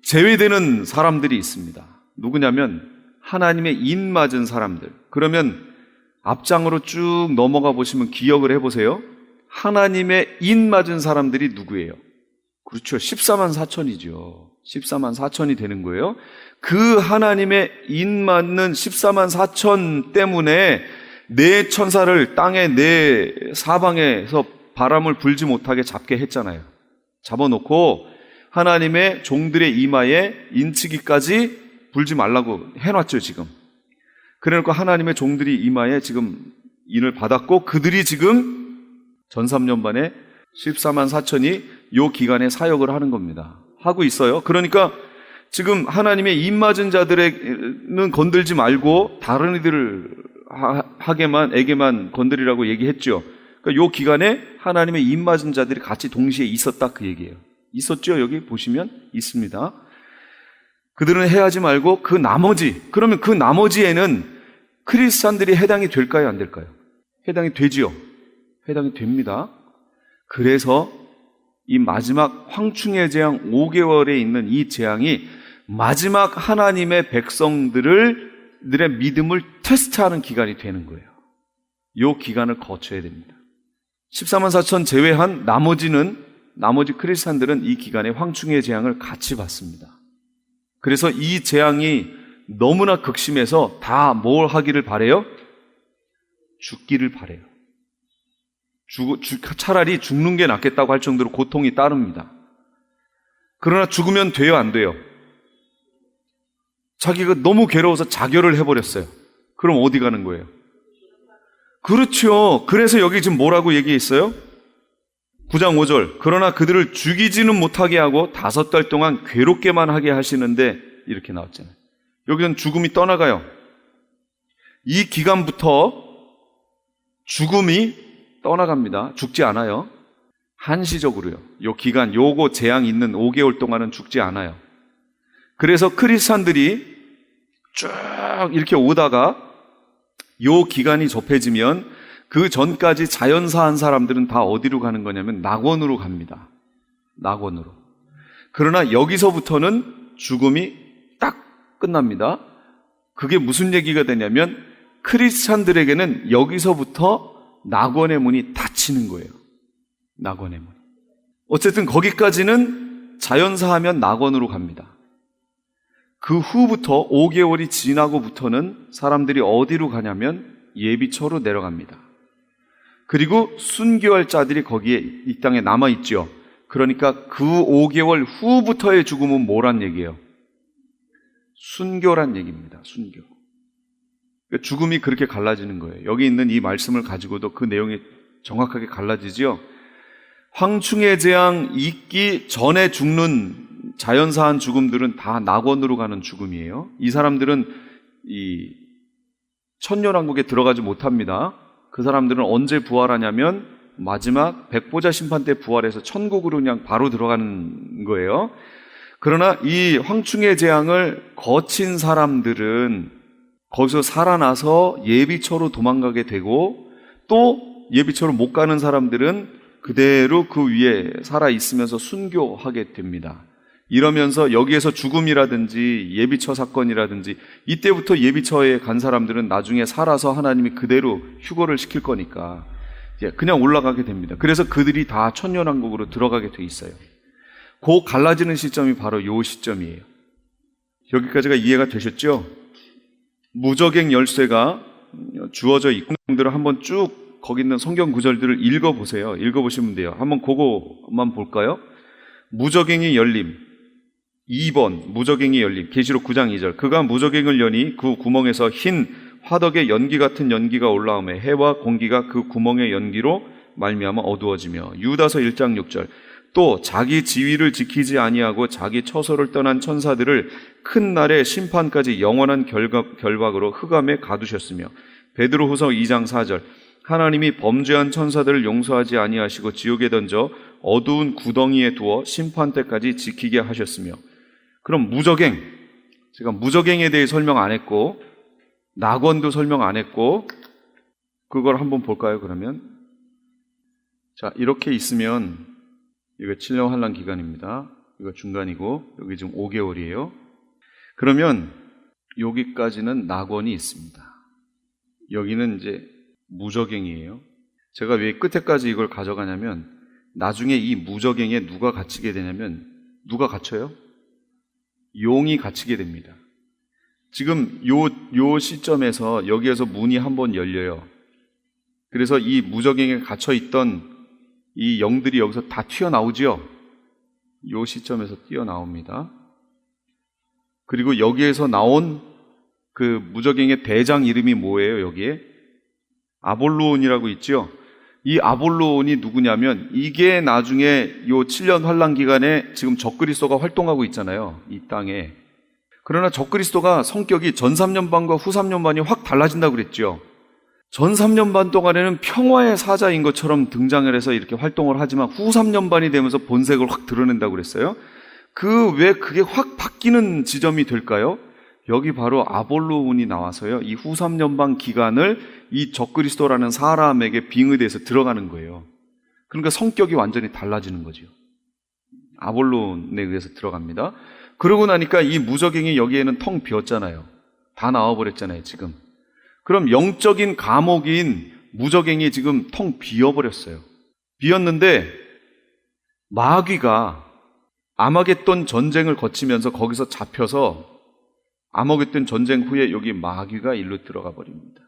제외되는 사람들이 있습니다. 누구냐면 하나님의 인 맞은 사람들. 그러면 앞장으로 쭉 넘어가 보시면 기억을 해보세요. 하나님의 인 맞은 사람들이 누구예요? 그렇죠. 14만 4천이죠. 14만 4천이 되는 거예요. 그 하나님의 인 맞는 14만 4천 때문에 네 천사를 땅의 네 사방에서 바람을 불지 못하게 잡게 했잖아요. 잡아놓고 하나님의 종들의 이마에 인치기까지 불지 말라고 해놨죠, 지금. 그래놓고 하나님의 종들이 이마에 지금 인을 받았고 그들이 지금 전 3년반에 14만 4천이 요 기간에 사역을 하는 겁니다. 하고 있어요. 그러니까 지금 하나님의 인 맞은 자들에는 건들지 말고 다른 이들에게만 건드리라고 얘기했죠. 그러니까 요 기간에 하나님의 인 맞은 자들이 같이 동시에 있었다 그 얘기예요. 있었죠? 여기 보시면 있습니다. 그들은 해하지 말고 그러면 그 나머지에는 크리스찬들이 해당이 될까요? 안 될까요? 해당이 되지요. 해당이 됩니다. 그래서 이 마지막 황충의 재앙 5개월에 있는 이 재앙이 마지막 하나님의 백성들의 믿음을 테스트하는 기간이 되는 거예요. 이 기간을 거쳐야 됩니다. 14만 4천 제외한 나머지 크리스찬들은 이 기간에 황충의 재앙을 같이 받습니다. 그래서 이 재앙이 너무나 극심해서 다 뭘 하기를 바래요? 죽기를 바래요. 차라리 죽는 게 낫겠다고 할 정도로 고통이 따릅니다. 그러나 죽으면 돼요, 안 돼요? 자기가 너무 괴로워서 자결을 해버렸어요. 그럼 어디 가는 거예요? 그렇죠. 그래서 여기 지금 뭐라고 얘기했어요? 9장 5절. 그러나 그들을 죽이지는 못하게 하고 5달 동안 괴롭게만 하게 하시는데, 이렇게 나왔잖아요. 여기는 죽음이 떠나가요. 이 기간부터 죽음이 떠나갑니다. 죽지 않아요. 한시적으로요. 요 기간, 요거 재앙 있는 5개월 동안은 죽지 않아요. 그래서 크리스찬들이 쭉 이렇게 오다가 요 기간이 접해지면 그 전까지 자연사한 사람들은 다 어디로 가는 거냐면 낙원으로 갑니다. 낙원으로. 그러나 여기서부터는 죽음이 딱 끝납니다. 그게 무슨 얘기가 되냐면 크리스찬들에게는 여기서부터 낙원의 문이 닫히는 거예요. 낙원의 문. 어쨌든 거기까지는 자연사하면 낙원으로 갑니다. 그 후부터 5개월이 지나고부터는 사람들이 어디로 가냐면 예비처로 내려갑니다. 그리고 순교할 자들이 거기에 이 땅에 남아있죠. 그러니까 그 5개월 후부터의 죽음은 뭐란 얘기예요? 순교란 얘기입니다. 순교. 그러니까 죽음이 그렇게 갈라지는 거예요. 여기 있는 이 말씀을 가지고도 그 내용이 정확하게 갈라지죠. 황충의 재앙 있기 전에 죽는 자연사한 죽음들은 다 낙원으로 가는 죽음이에요. 이 사람들은 이 천년왕국에 들어가지 못합니다. 그 사람들은 언제 부활하냐면 마지막 백보자 심판 때 부활해서 천국으로 그냥 바로 들어가는 거예요. 그러나 이 황충의 재앙을 거친 사람들은 거기서 살아나서 예비처로 도망가게 되고, 또 예비처로 못 가는 사람들은 그대로 그 위에 살아있으면서 순교하게 됩니다. 이러면서 여기에서 죽음이라든지 예비처 사건이라든지, 이때부터 예비처에 간 사람들은 나중에 살아서 하나님이 그대로 휴거를 시킬 거니까 그냥 올라가게 됩니다. 그래서 그들이 다 천년왕국으로 들어가게 돼 있어요. 그 갈라지는 시점이 바로 요 시점이에요. 여기까지가 이해가 되셨죠? 무저갱 열쇠가 주어져 있고, 분들은 한번 쭉 거기 있는 성경 구절들을 읽어보세요. 읽어보시면 돼요. 한번 그거만 볼까요? 무저갱이 열림. 2번 무저갱이 열림. 계시록 9장 2절. 그가 무저갱을 여니 그 구멍에서 흰 화덕의 연기 같은 연기가 올라오매 해와 공기가 그 구멍의 연기로 말미암아 어두워지며. 유다서 1장 6절. 또 자기 지위를 지키지 아니하고 자기 처소를 떠난 천사들을 큰 날의 심판까지 영원한 결박으로 흑암에 가두셨으며. 베드로후서 2장 4절. 하나님이 범죄한 천사들을 용서하지 아니하시고 지옥에 던져 어두운 구덩이에 두어 심판 때까지 지키게 하셨으며. 그럼 무저갱, 제가 무저갱에 대해 설명 안 했고 낙원도 설명 안 했고, 그걸 한번 볼까요? 그러면 자, 이렇게 있으면 이거 7년 환란 기간입니다. 이거 중간이고 여기 지금 5개월이에요. 그러면 여기까지는 낙원이 있습니다. 여기는 이제 무저갱이에요. 제가 왜 끝에까지 이걸 가져가냐면 나중에 이 무저갱에 누가 갇히게 되냐면, 누가 갇혀요? 용이 갇히게 됩니다. 지금 요 시점에서 여기에서 문이 한번 열려요. 그래서 이 무저갱에 갇혀있던 이 영들이 여기서 다 튀어나오죠. 요 시점에서 튀어나옵니다. 그리고 여기에서 나온 그 무저갱의 대장 이름이 뭐예요? 여기에 아볼로온이라고 있죠. 이 아볼로온이 누구냐면, 이게 나중에 요 7년 환란 기간에 지금 적그리스도가 활동하고 있잖아요, 이 땅에. 그러나 적그리스도가 성격이 전 3년반과 후 3년반이 확 달라진다고 그랬죠. 전 3년반 동안에는 평화의 사자인 것처럼 등장을 해서 이렇게 활동을 하지만 후 3년반이 되면서 본색을 확 드러낸다고 그랬어요. 왜 그게 확 바뀌는 지점이 될까요? 여기 바로 아볼로온이 나와서요, 이 후 3년반 기간을 이 적그리스도라는 사람에게 빙의돼서 들어가는 거예요. 그러니까 성격이 완전히 달라지는 거죠. 아볼로온에 의해서 들어갑니다. 그러고 나니까 이 무저갱이 여기에는 텅 비었잖아요. 다 나와버렸잖아요, 지금. 그럼 영적인 감옥인 무저갱이 지금 텅 비어버렸어요. 비었는데 마귀가 아마겟돈 전쟁을 거치면서 거기서 잡혀서 아마겟돈 전쟁 후에 여기 마귀가 일로 들어가 버립니다.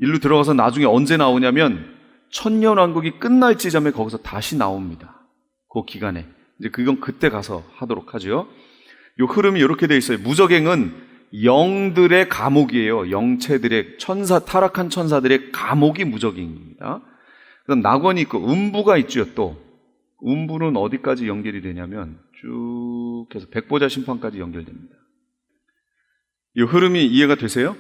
일로 들어가서 나중에 언제 나오냐면 천년왕국이 끝날 지점에 거기서 다시 나옵니다. 그 기간에. 이제 그건 그때 가서 하도록 하죠. 요 흐름이 이렇게 돼 있어요. 무적행은 영들의 감옥이에요. 영체들의 타락한 천사들의 감옥이 무적행입니다. 그다음 낙원이 있고 음부가 있죠. 또 음부는 어디까지 연결이 되냐면 쭉 해서 백보자 심판까지 연결됩니다. 이 흐름이 이해가 되세요?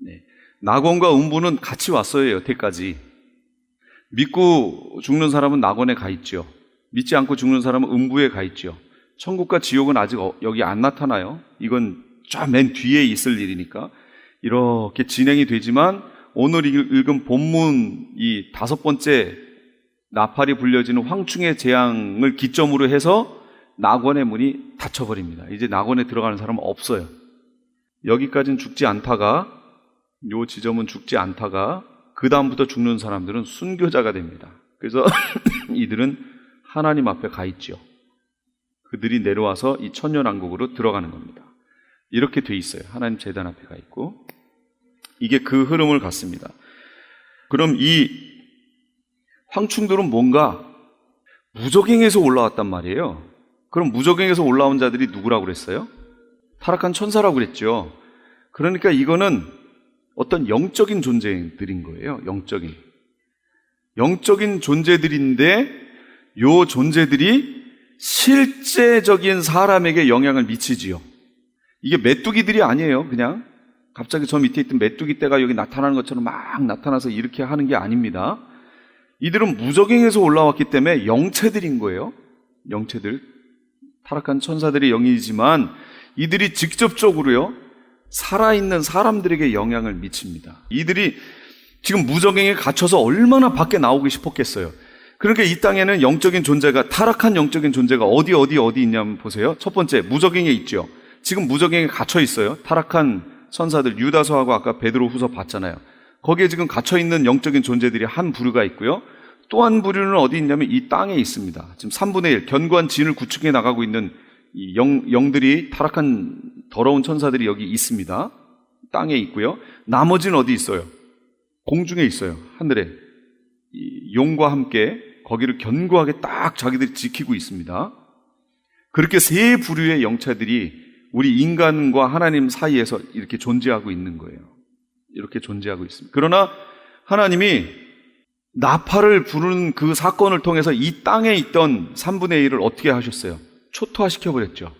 네. 낙원과 음부는 같이 왔어요. 여태까지. 믿고 죽는 사람은 낙원에 가 있죠. 믿지 않고 죽는 사람은 음부에 가 있죠. 천국과 지옥은 아직 여기 안 나타나요. 이건 저 맨 뒤에 있을 일이니까 이렇게 진행이 되지만 오늘 읽은 본문 이 5번째 나팔이 불려지는 황충의 재앙을 기점으로 해서 낙원의 문이 닫혀버립니다. 이제 낙원에 들어가는 사람은 없어요. 여기까지는 죽지 않다가 요 지점은 죽지 않다가 그 다음부터 죽는 사람들은 순교자가 됩니다. 그래서 이들은 하나님 앞에 가 있죠. 그들이 내려와서 이 천년왕국으로 들어가는 겁니다. 이렇게 돼 있어요. 하나님 제단 앞에 가 있고 이게 그 흐름을 갖습니다. 그럼 이 황충들은 뭔가 무적행에서 올라왔단 말이에요. 그럼 무적행에서 올라온 자들이 누구라고 그랬어요? 타락한 천사라고 그랬죠. 그러니까 이거는 어떤 영적인 존재들인 거예요. 영적인 존재들인데 요 존재들이 실제적인 사람에게 영향을 미치지요. 이게 메뚜기들이 아니에요. 그냥 갑자기 저 밑에 있던 메뚜기 떼가 여기 나타나는 것처럼 막 나타나서 이렇게 하는 게 아닙니다. 이들은 무적행에서 올라왔기 때문에 영체들인 거예요. 영체들. 타락한 천사들의 영이지만 이들이 직접적으로요, 살아있는 사람들에게 영향을 미칩니다. 이들이 지금 무적행에 갇혀서 얼마나 밖에 나오고 싶었겠어요. 그러니까 이 땅에는 영적인 존재가, 타락한 영적인 존재가 어디 있냐면 보세요. 첫 번째, 무적행에 있죠. 지금 무적행에 갇혀 있어요. 타락한 천사들, 유다서하고 아까 베드로후서 봤잖아요. 거기에 지금 갇혀 있는 영적인 존재들이 한 부류가 있고요. 또 한 부류는 어디 있냐면 이 땅에 있습니다. 지금 3분의 1, 견고한 진을 구축해 나가고 있는 이 영들이, 타락한 더러운 천사들이 여기 있습니다. 땅에 있고요. 나머지는 어디 있어요? 공중에 있어요. 하늘에. 이 용과 함께 거기를 견고하게 딱 자기들이 지키고 있습니다. 그렇게 세 부류의 영체들이 우리 인간과 하나님 사이에서 이렇게 존재하고 있는 거예요. 이렇게 존재하고 있습니다. 그러나 하나님이 나팔을 부르는 그 사건을 통해서 이 땅에 있던 3분의 1을 어떻게 하셨어요? 초토화시켜버렸죠.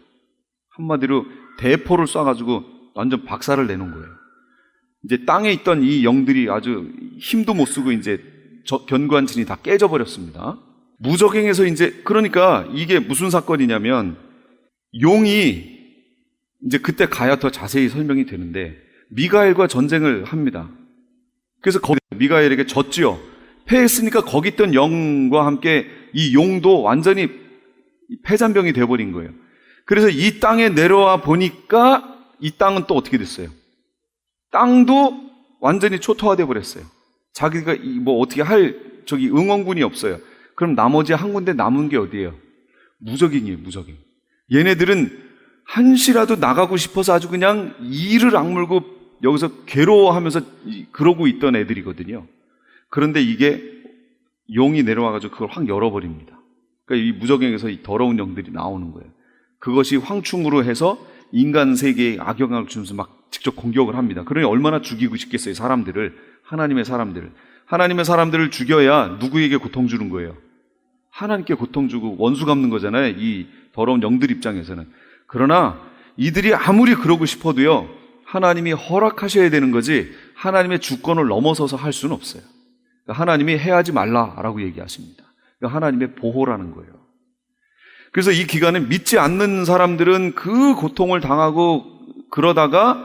한마디로 대포를 쏴가지고 완전 박살을 내놓은 거예요. 이제 땅에 있던 이 영들이 아주 힘도 못 쓰고 이제 견고한 진이 다 깨져버렸습니다. 무적행에서 이제, 그러니까 이게 무슨 사건이냐면 용이 이제 그때 가야 더 자세히 설명이 되는데 미가엘과 전쟁을 합니다. 그래서 거기 미가엘에게 졌지요. 패했으니까 거기 있던 영과 함께 이 용도 완전히 패잔병이 되어버린 거예요. 그래서 이 땅에 내려와 보니까 이 땅은 또 어떻게 됐어요? 땅도 완전히 초토화되어 버렸어요. 자기가 뭐 어떻게 할 응원군이 없어요. 그럼 나머지 한 군데 남은 게 어디예요? 무적행이에요. 무적행. 얘네들은 한시라도 나가고 싶어서 아주 그냥 이를 악물고 여기서 괴로워하면서 그러고 있던 애들이거든요. 그런데 이게 용이 내려와가지고 그걸 확 열어버립니다. 그러니까 이 무적행에서 이 더러운 영들이 나오는 거예요. 그것이 황충으로 해서 인간 세계에 악영향을 주면서 막 직접 공격을 합니다. 그러니 얼마나 죽이고 싶겠어요, 사람들을. 하나님의 사람들을 죽여야 누구에게 고통 주는 거예요? 하나님께 고통 주고 원수 갚는 거잖아요, 이 더러운 영들 입장에서는. 그러나 이들이 아무리 그러고 싶어도요, 하나님이 허락하셔야 되는 거지 하나님의 주권을 넘어서서 할 수는 없어요. 그러니까 하나님이 해하지 말라라고 얘기하십니다. 그러니까 하나님의 보호라는 거예요. 그래서 이 기간에 믿지 않는 사람들은 그 고통을 당하고 그러다가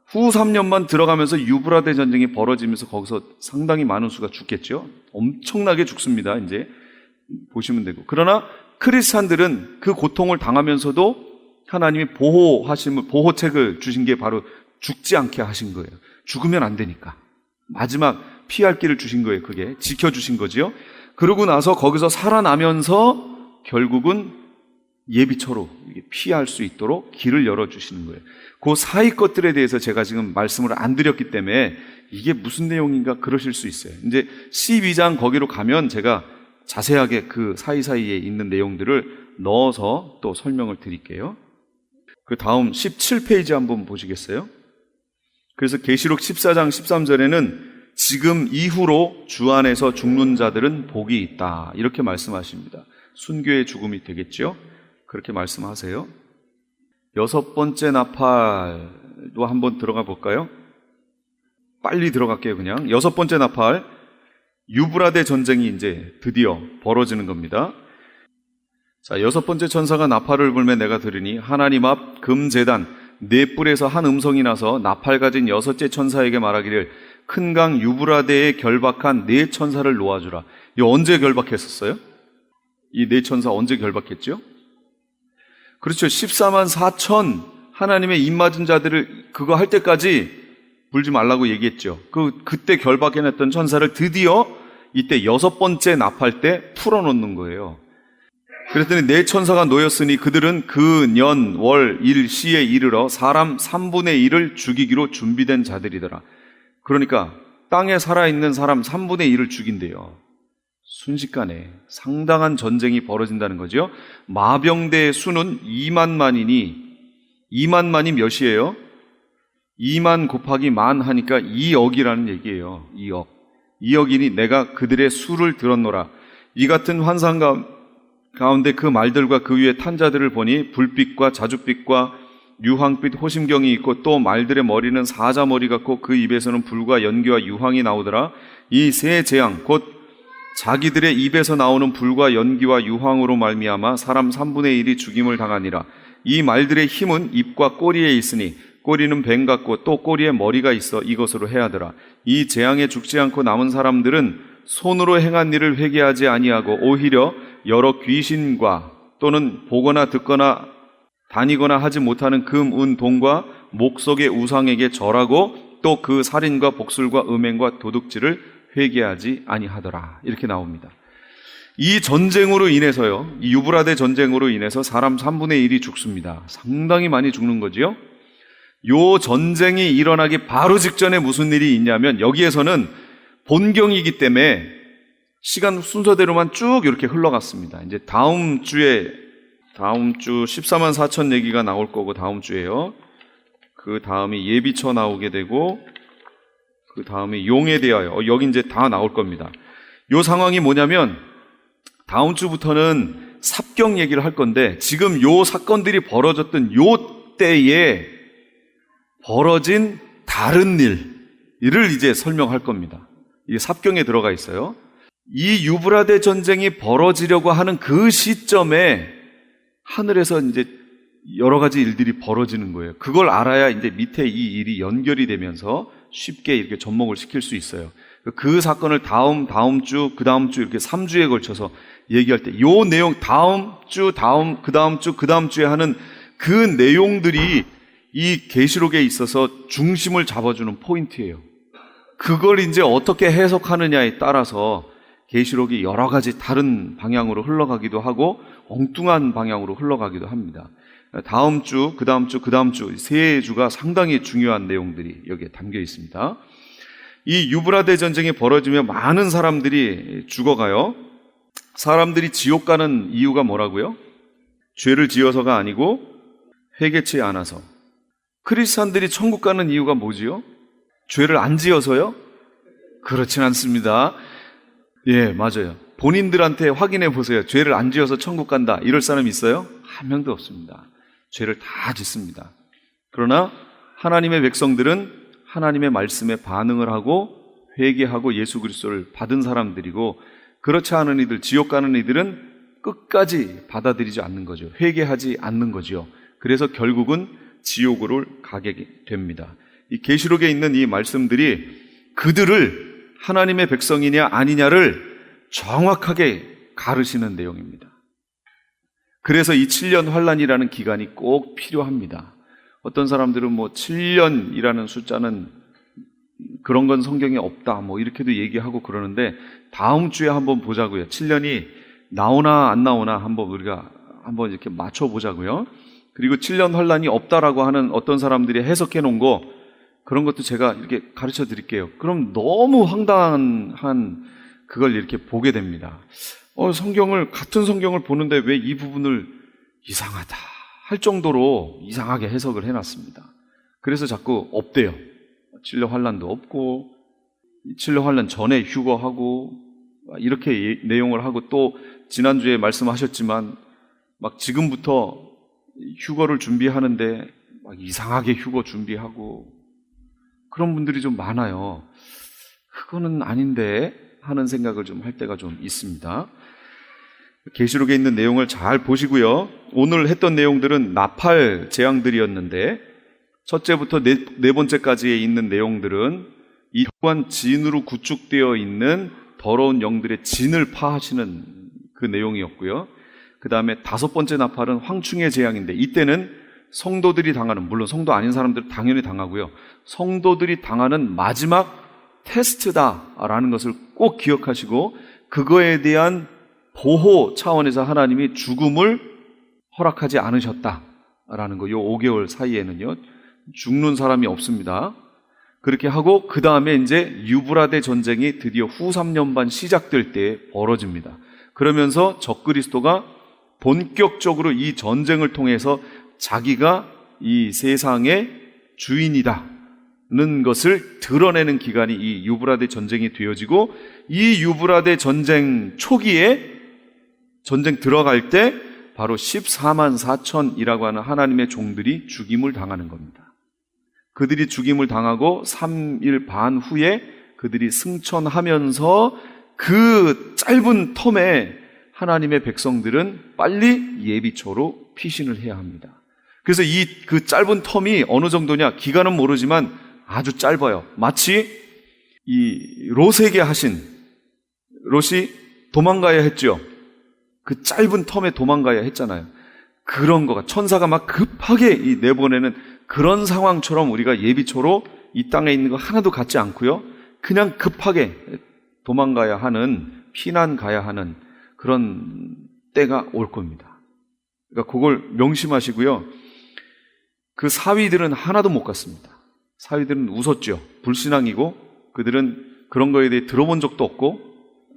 후 3년만 들어가면서 유브라데 전쟁이 벌어지면서 거기서 상당히 많은 수가 죽겠죠. 엄청나게 죽습니다. 이제 보시면 되고. 그러나 크리스찬들은 그 고통을 당하면서도 하나님이 보호책을 주신 게 바로 죽지 않게 하신 거예요. 죽으면 안 되니까. 마지막 피할 길을 주신 거예요. 그게 지켜주신 거지요. 그러고 나서 거기서 살아나면서 결국은 예비처로 피할 수 있도록 길을 열어주시는 거예요. 그 사이 것들에 대해서 제가 지금 말씀을 안 드렸기 때문에 이게 무슨 내용인가 그러실 수 있어요. 이제 12장 거기로 가면 제가 자세하게 그 사이사이에 있는 내용들을 넣어서 또 설명을 드릴게요. 그 다음 17페이지 한번 보시겠어요? 그래서 계시록 14장 13절에는 지금 이후로 주 안에서 죽는 자들은 복이 있다, 이렇게 말씀하십니다. 순교의 죽음이 되겠죠? 그렇게 말씀하세요. 여섯 번째 나팔도 한번 들어가 볼까요? 빨리 들어갈게요. 그냥 여섯 번째 나팔, 유브라데 전쟁이 이제 드디어 벌어지는 겁니다. 자, 여섯 번째 천사가 나팔을 불매 내가 들으니 하나님 앞 금제단 네 뿔에서 한 음성이 나서 나팔 가진 여섯째 천사에게 말하기를 큰 강 유브라데에 결박한 네 천사를 놓아주라. 이거 언제 결박했었어요? 이 네 천사 언제 결박했죠? 그렇죠. 14만 4천 하나님의 입맞은 자들을 그거 할 때까지 불지 말라고 얘기했죠. 그때 결박해냈던 천사를 드디어 이때 여섯 번째 나팔 때 풀어놓는 거예요. 그랬더니 네 천사가 놓였으니 그들은 그 년, 월, 일, 시에 이르러 사람 3분의 1을 죽이기로 준비된 자들이더라. 그러니까 땅에 살아있는 사람 3분의 1을 죽인대요. 순식간에 상당한 전쟁이 벌어진다는 거죠. 마병대의 수는 2만 만이니 2만 만이 몇이에요? 2만 곱하기 만 하니까 2억이라는 얘기예요. 2억. 2억이니 내가 그들의 수를 들었노라. 이 같은 환상 가운데 그 말들과 그 위에 탄 자들을 보니 불빛과 자줏빛과 유황빛 호심경이 있고 또 말들의 머리는 사자머리 같고 그 입에서는 불과 연기와 유황이 나오더라. 이 세 재앙 곧 자기들의 입에서 나오는 불과 연기와 유황으로 말미암아 사람 3분의 1이 죽임을 당하니라. 이 말들의 힘은 입과 꼬리에 있으니 꼬리는 뱀 같고 또 꼬리에 머리가 있어 이것으로 해하더라. 이 재앙에 죽지 않고 남은 사람들은 손으로 행한 일을 회개하지 아니하고 오히려 여러 귀신과 또는 보거나 듣거나 다니거나 하지 못하는 금, 은, 동과 목석의 우상에게 절하고 또 그 살인과 복술과 음행과 도둑질을 회개하지 아니하더라. 이렇게 나옵니다. 이 전쟁으로 인해서요, 이 유브라데 전쟁으로 인해서 사람 3분의 1이 죽습니다. 상당히 많이 죽는 거지요. 요 전쟁이 일어나기 바로 직전에 무슨 일이 있냐면 여기에서는 본경이기 때문에 시간 순서대로만 쭉 이렇게 흘러갔습니다. 이제 다음 주 14만 4천 얘기가 나올 거고 다음 주에요. 그 다음이 예비처 나오게 되고 그 다음에 용에 대하여 여기 이제 다 나올 겁니다. 요 상황이 뭐냐면 다음 주부터는 삽경 얘기를 할 건데 지금 요 사건들이 벌어졌던 요 때에 벌어진 다른 일을 이제 설명할 겁니다. 이게 삽경에 들어가 있어요. 이 유브라데 전쟁이 벌어지려고 하는 그 시점에 하늘에서 이제 여러 가지 일들이 벌어지는 거예요. 그걸 알아야 이제 밑에 이 일이 연결이 되면서 쉽게 이렇게 접목을 시킬 수 있어요. 그 사건을 다음 주, 그 다음 주 이렇게 3주에 걸쳐서 얘기할 때 요 내용 다음 주, 그 다음 주에 하는 그 내용들이 이 계시록에 있어서 중심을 잡아주는 포인트예요. 그걸 이제 어떻게 해석하느냐에 따라서 계시록이 여러 가지 다른 방향으로 흘러가기도 하고 엉뚱한 방향으로 흘러가기도 합니다. 다음 주, 그 다음 주 세 주가 상당히 중요한 내용들이 여기에 담겨 있습니다. 이 유브라데 전쟁이 벌어지면 많은 사람들이 죽어가요. 사람들이 지옥 가는 이유가 뭐라고요? 죄를 지어서가 아니고 회개치 않아서. 크리스찬들이 천국 가는 이유가 뭐지요? 죄를 안 지어서요? 그렇진 않습니다. 예, 맞아요. 본인들한테 확인해 보세요. 죄를 안 지어서 천국 간다. 이럴 사람 있어요? 한 명도 없습니다. 죄를 다 짓습니다. 그러나 하나님의 백성들은 하나님의 말씀에 반응을 하고 회개하고 예수 그리스도를 받은 사람들이고 그렇지 않은 이들, 지옥 가는 이들은 끝까지 받아들이지 않는 거죠. 회개하지 않는 거죠. 그래서 결국은 지옥으로 가게 됩니다. 이 계시록에 있는 이 말씀들이 그들을 하나님의 백성이냐 아니냐를 정확하게 가르치는 내용입니다. 그래서 이 7년 환란이라는 기간이 꼭 필요합니다. 어떤 사람들은 7년이라는 숫자는 그런 건 성경에 없다 이렇게도 얘기하고 그러는데 다음 주에 한번 보자고요. 7년이 나오나 안 나오나 한번 우리가 한번 이렇게 맞춰보자고요. 그리고 7년 환란이 없다라고 하는 어떤 사람들이 해석해 놓은 거, 그런 것도 제가 이렇게 가르쳐 드릴게요. 그럼 너무 황당한 그걸 이렇게 보게 됩니다. 같은 성경을 보는데 왜 이 부분을 이상하다 할 정도로 이상하게 해석을 해놨습니다. 그래서 자꾸 없대요. 7년 환란도 없고, 7년 환란 전에 휴거하고, 이렇게 내용을 하고, 또 지난주에 말씀하셨지만 막 지금부터 휴거를 준비하는데 막 이상하게 휴거 준비하고, 그런 분들이 좀 많아요. 그거는 아닌데 하는 생각을 좀 할 때가 좀 있습니다. 계시록에 있는 내용을 잘 보시고요. 오늘 했던 내용들은 나팔 재앙들이었는데, 첫째부터 네 번째까지에 있는 내용들은 이 흑암 진으로 구축되어 있는 더러운 영들의 진을 파하시는 그 내용이었고요. 그 다음에 다섯 번째 나팔은 황충의 재앙인데, 이때는 성도들이 당하는, 물론 성도 아닌 사람들은 당연히 당하고요, 성도들이 당하는 마지막 테스트다라는 것을 꼭 기억하시고, 그거에 대한 보호 차원에서 하나님이 죽음을 허락하지 않으셨다라는 거. 요 5개월 사이에는요 죽는 사람이 없습니다. 그렇게 하고 그 다음에 이제 유브라데 전쟁이 드디어 후 3년 반 시작될 때 벌어집니다. 그러면서 적그리스도가 본격적으로 이 전쟁을 통해서 자기가 이 세상의 주인이다는 것을 드러내는 기간이 이 유브라데 전쟁이 되어지고, 이 유브라데 전쟁 초기에 전쟁 들어갈 때 바로 14만 4천이라고 하는 하나님의 종들이 죽임을 당하는 겁니다. 그들이 죽임을 당하고 3일 반 후에 그들이 승천하면서 그 짧은 텀에 하나님의 백성들은 빨리 예비처로 피신을 해야 합니다. 그래서 그 짧은 텀이 어느 정도냐, 기간은 모르지만 아주 짧아요. 마치 이 롯에게 하신, 롯이 도망가야 했죠. 그 짧은 텀에 도망가야 했잖아요. 그런 거가, 천사가 막 급하게 내보내는 그런 상황처럼 우리가 예비초로 이 땅에 있는 거 하나도 갖지 않고요, 그냥 급하게 도망가야 하는, 피난 가야 하는 그런 때가 올 겁니다. 그러니까 그걸 명심하시고요. 그 사위들은 하나도 못 갔습니다. 사위들은 웃었죠. 불신앙이고 그들은 그런 거에 대해 들어본 적도 없고,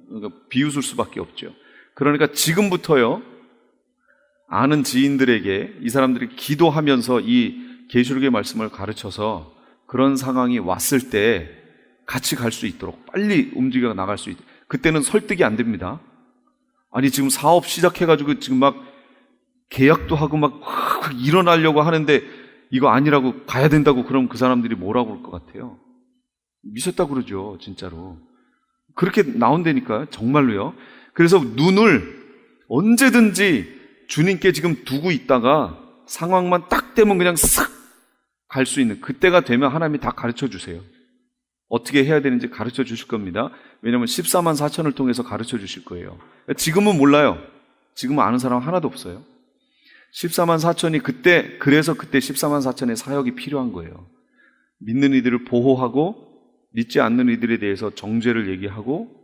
그러니까 비웃을 수밖에 없죠. 그러니까 지금부터요, 아는 지인들에게 이 사람들이 기도하면서 이 계시록의 말씀을 가르쳐서 그런 상황이 왔을 때 같이 갈 수 있도록 빨리 움직여 나갈 수 있도록. 그때는 설득이 안 됩니다. 아니 지금 사업 시작해가지고 지금 막 계약도 하고 막 일어나려고 하는데 이거 아니라고 가야 된다고 그러면 그 사람들이 뭐라고 그럴 것 같아요? 미쳤다고 그러죠, 진짜로. 그렇게 나온다니까요, 정말로요. 그래서 눈을 언제든지 주님께 지금 두고 있다가 상황만 딱 되면 그냥 싹 갈 수 있는, 그때가 되면 하나님이 다 가르쳐 주세요. 어떻게 해야 되는지 가르쳐 주실 겁니다. 왜냐하면 14만 4천을 통해서 가르쳐 주실 거예요. 지금은 몰라요. 지금은 아는 사람 하나도 없어요. 14만 4천이 그래서 그때 14만 4천의 사역이 필요한 거예요. 믿는 이들을 보호하고 믿지 않는 이들에 대해서 정죄를 얘기하고,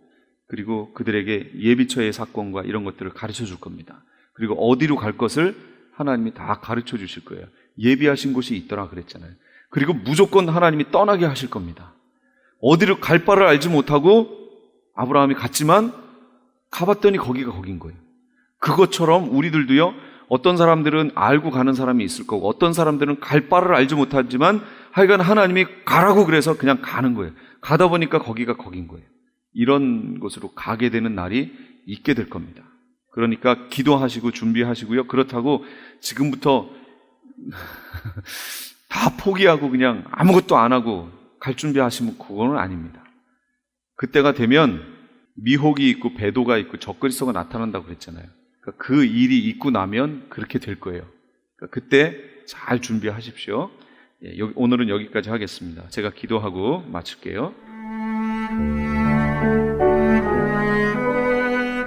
그리고 그들에게 예비처의 사건과 이런 것들을 가르쳐 줄 겁니다. 그리고 어디로 갈 것을 하나님이 다 가르쳐 주실 거예요. 예비하신 곳이 있더라 그랬잖아요. 그리고 무조건 하나님이 떠나게 하실 겁니다. 어디로 갈 바를 알지 못하고 아브라함이 갔지만 가봤더니 거기가 거긴 거예요. 그것처럼 우리들도요, 어떤 사람들은 알고 가는 사람이 있을 거고, 어떤 사람들은 갈 바를 알지 못하지만 하여간 하나님이 가라고 그래서 그냥 가는 거예요. 가다 보니까 거기가 거긴 거예요. 이런 곳으로 가게 되는 날이 있게 될 겁니다. 그러니까 기도하시고 준비하시고요. 그렇다고 지금부터 다 포기하고 그냥 아무것도 안 하고 갈 준비하시면 그거는 아닙니다. 그때가 되면 미혹이 있고 배도가 있고 적그리스도가 나타난다고 그랬잖아요. 그러니까 그 일이 있고 나면 그렇게 될 거예요. 그러니까 그때 잘 준비하십시오. 오늘은 여기까지 하겠습니다. 제가 기도하고 마칠게요.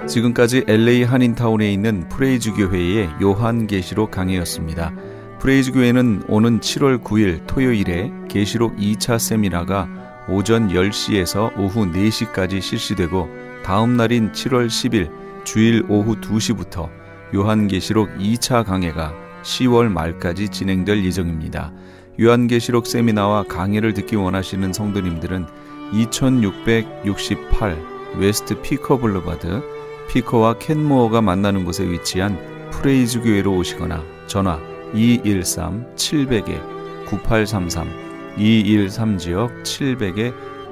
지금까지 LA 한인타운에 있는 프레이즈 교회의 요한계시록 강해였습니다. 프레이즈 교회는 오는 7월 9일 토요일에 계시록 2차 세미나가 오전 10시에서 오후 4시까지 실시되고, 다음 날인 7월 10일 주일 오후 2시부터 요한계시록 2차 강해가 10월 말까지 진행될 예정입니다. 요한계시록 세미나와 강해를 듣기 원하시는 성도님들은 2668 웨스트 피커 블루바드, 피커와 켄모어가 만나는 곳에 위치한 프레이즈 교회로 오시거나 전화 213-700-9833 213지역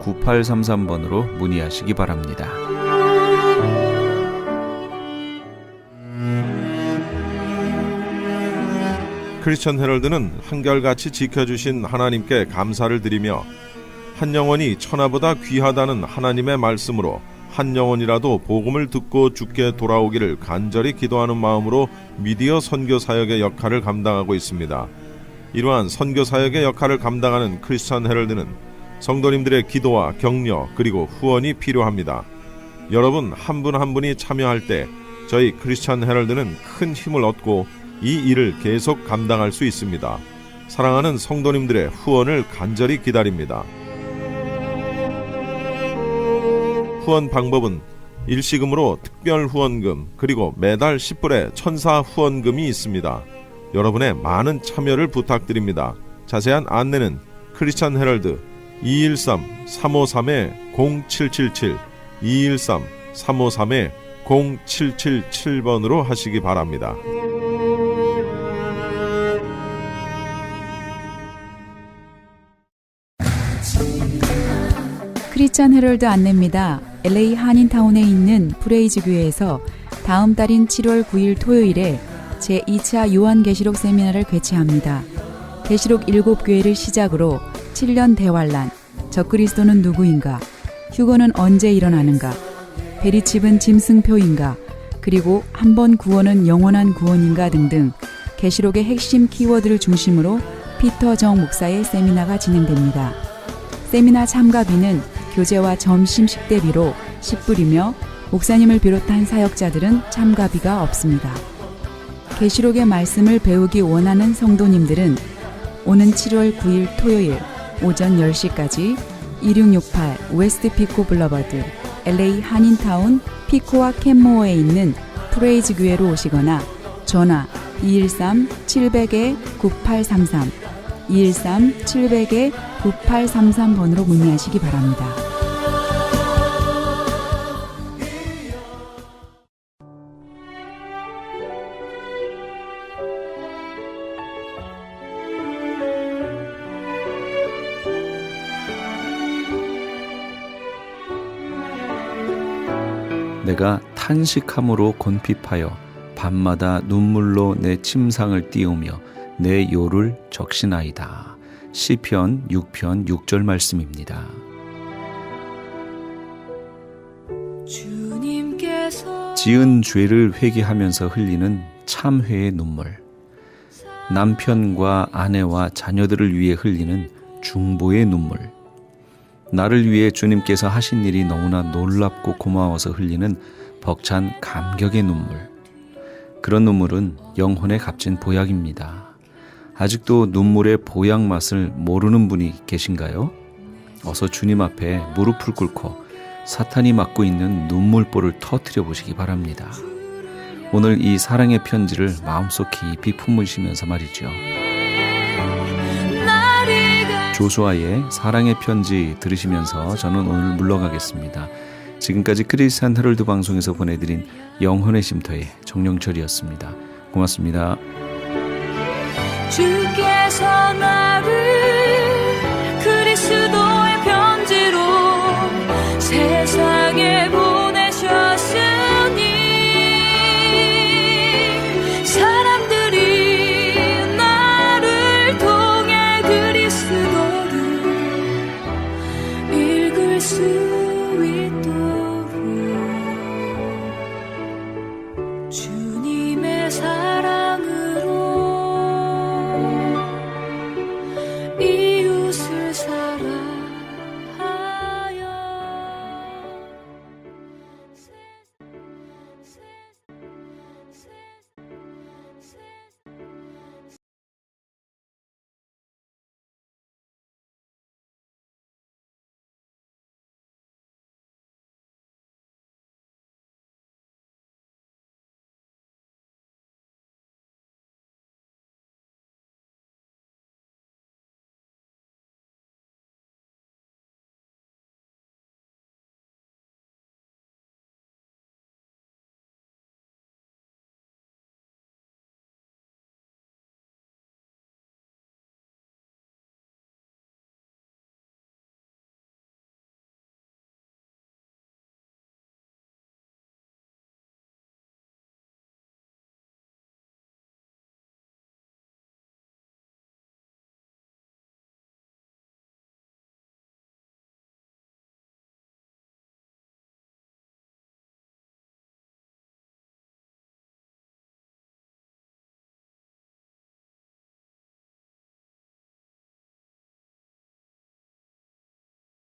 700-9833번으로 문의하시기 바랍니다. 크리스천 헤럴드는 한결같이 지켜주신 하나님께 감사를 드리며 한 영혼이 천하보다 귀하다는 하나님의 말씀으로 한 영혼이라도 복음을 듣고 주께 돌아오기를 간절히 기도하는 마음으로 미디어 선교 사역의 역할을 감당하고 있습니다. 이러한 선교 사역의 역할을 감당하는 크리스천 헤럴드는 성도님들의 기도와 격려 그리고 후원이 필요합니다. 여러분 한 분 한 분이 참여할 때 저희 크리스천 헤럴드는 큰 힘을 얻고 이 일을 계속 감당할 수 있습니다. 사랑하는 성도님들의 후원을 간절히 기다립니다. 후원 방법은 일시금으로 특별 후원금 그리고 매달 10불의 천사 후원금이 있습니다. 여러분의 많은 참여를 부탁드립니다. 자세한 안내는 크리스천 헤럴드 213-353-0777 213-353-0777번으로 하시기 바랍니다. 크리스천 헤럴드 안내입니다. LA 한인타운에 있는 프레이즈 교회에서 다음 달인 7월 9일 토요일에 제2차 요한계시록 세미나를 개최합니다. 계시록 7교회를 시작으로 7년 대환란, 적그리스도는 누구인가, 휴거는 언제 일어나는가, 베리칩은 짐승표인가, 그리고 한 번 구원은 영원한 구원인가 등등 계시록의 핵심 키워드를 중심으로 피터 정 목사의 세미나가 진행됩니다. 세미나 참가비는 교재와 점심 식대비로 10불이며 목사님을 비롯한 사역자들은 참가비가 없습니다. 계시록의 말씀을 배우기 원하는 성도님들은 오는 7월 9일 토요일 오전 10시까지 2668 웨스트 피코 블러버드 LA 한인타운 피코와 캔모어에 있는 프레이즈 교회로 오시거나 전화 213-700-9833 213-700-9833번으로 문의하시기 바랍니다. 내가 탄식함으로 곤핍하여 밤마다 눈물로 내 침상을 띄우며 내 요를 적시나이다. 시편 6편 6절 말씀입니다. 지은 죄를 회개하면서 흘리는 참회의 눈물, 남편과 아내와 자녀들을 위해 흘리는 중보의 눈물, 나를 위해 주님께서 하신 일이 너무나 놀랍고 고마워서 흘리는 벅찬 감격의 눈물. 그런 눈물은 영혼의 값진 보약입니다. 아직도 눈물의 보약 맛을 모르는 분이 계신가요? 어서 주님 앞에 무릎을 꿇고 사탄이 막고 있는 눈물보를 터뜨려 보시기 바랍니다. 오늘 이 사랑의 편지를 마음속 깊이 품으시면서 말이죠. 조수아의 사랑의 편지 들으시면서 저는 오늘 물러가겠습니다. 지금까지 크리스찬 헤럴드 방송에서 보내드린 영혼의 쉼터의 정영철이었습니다. 고맙습니다. 주께서 나를 그리스도의 편지로 세상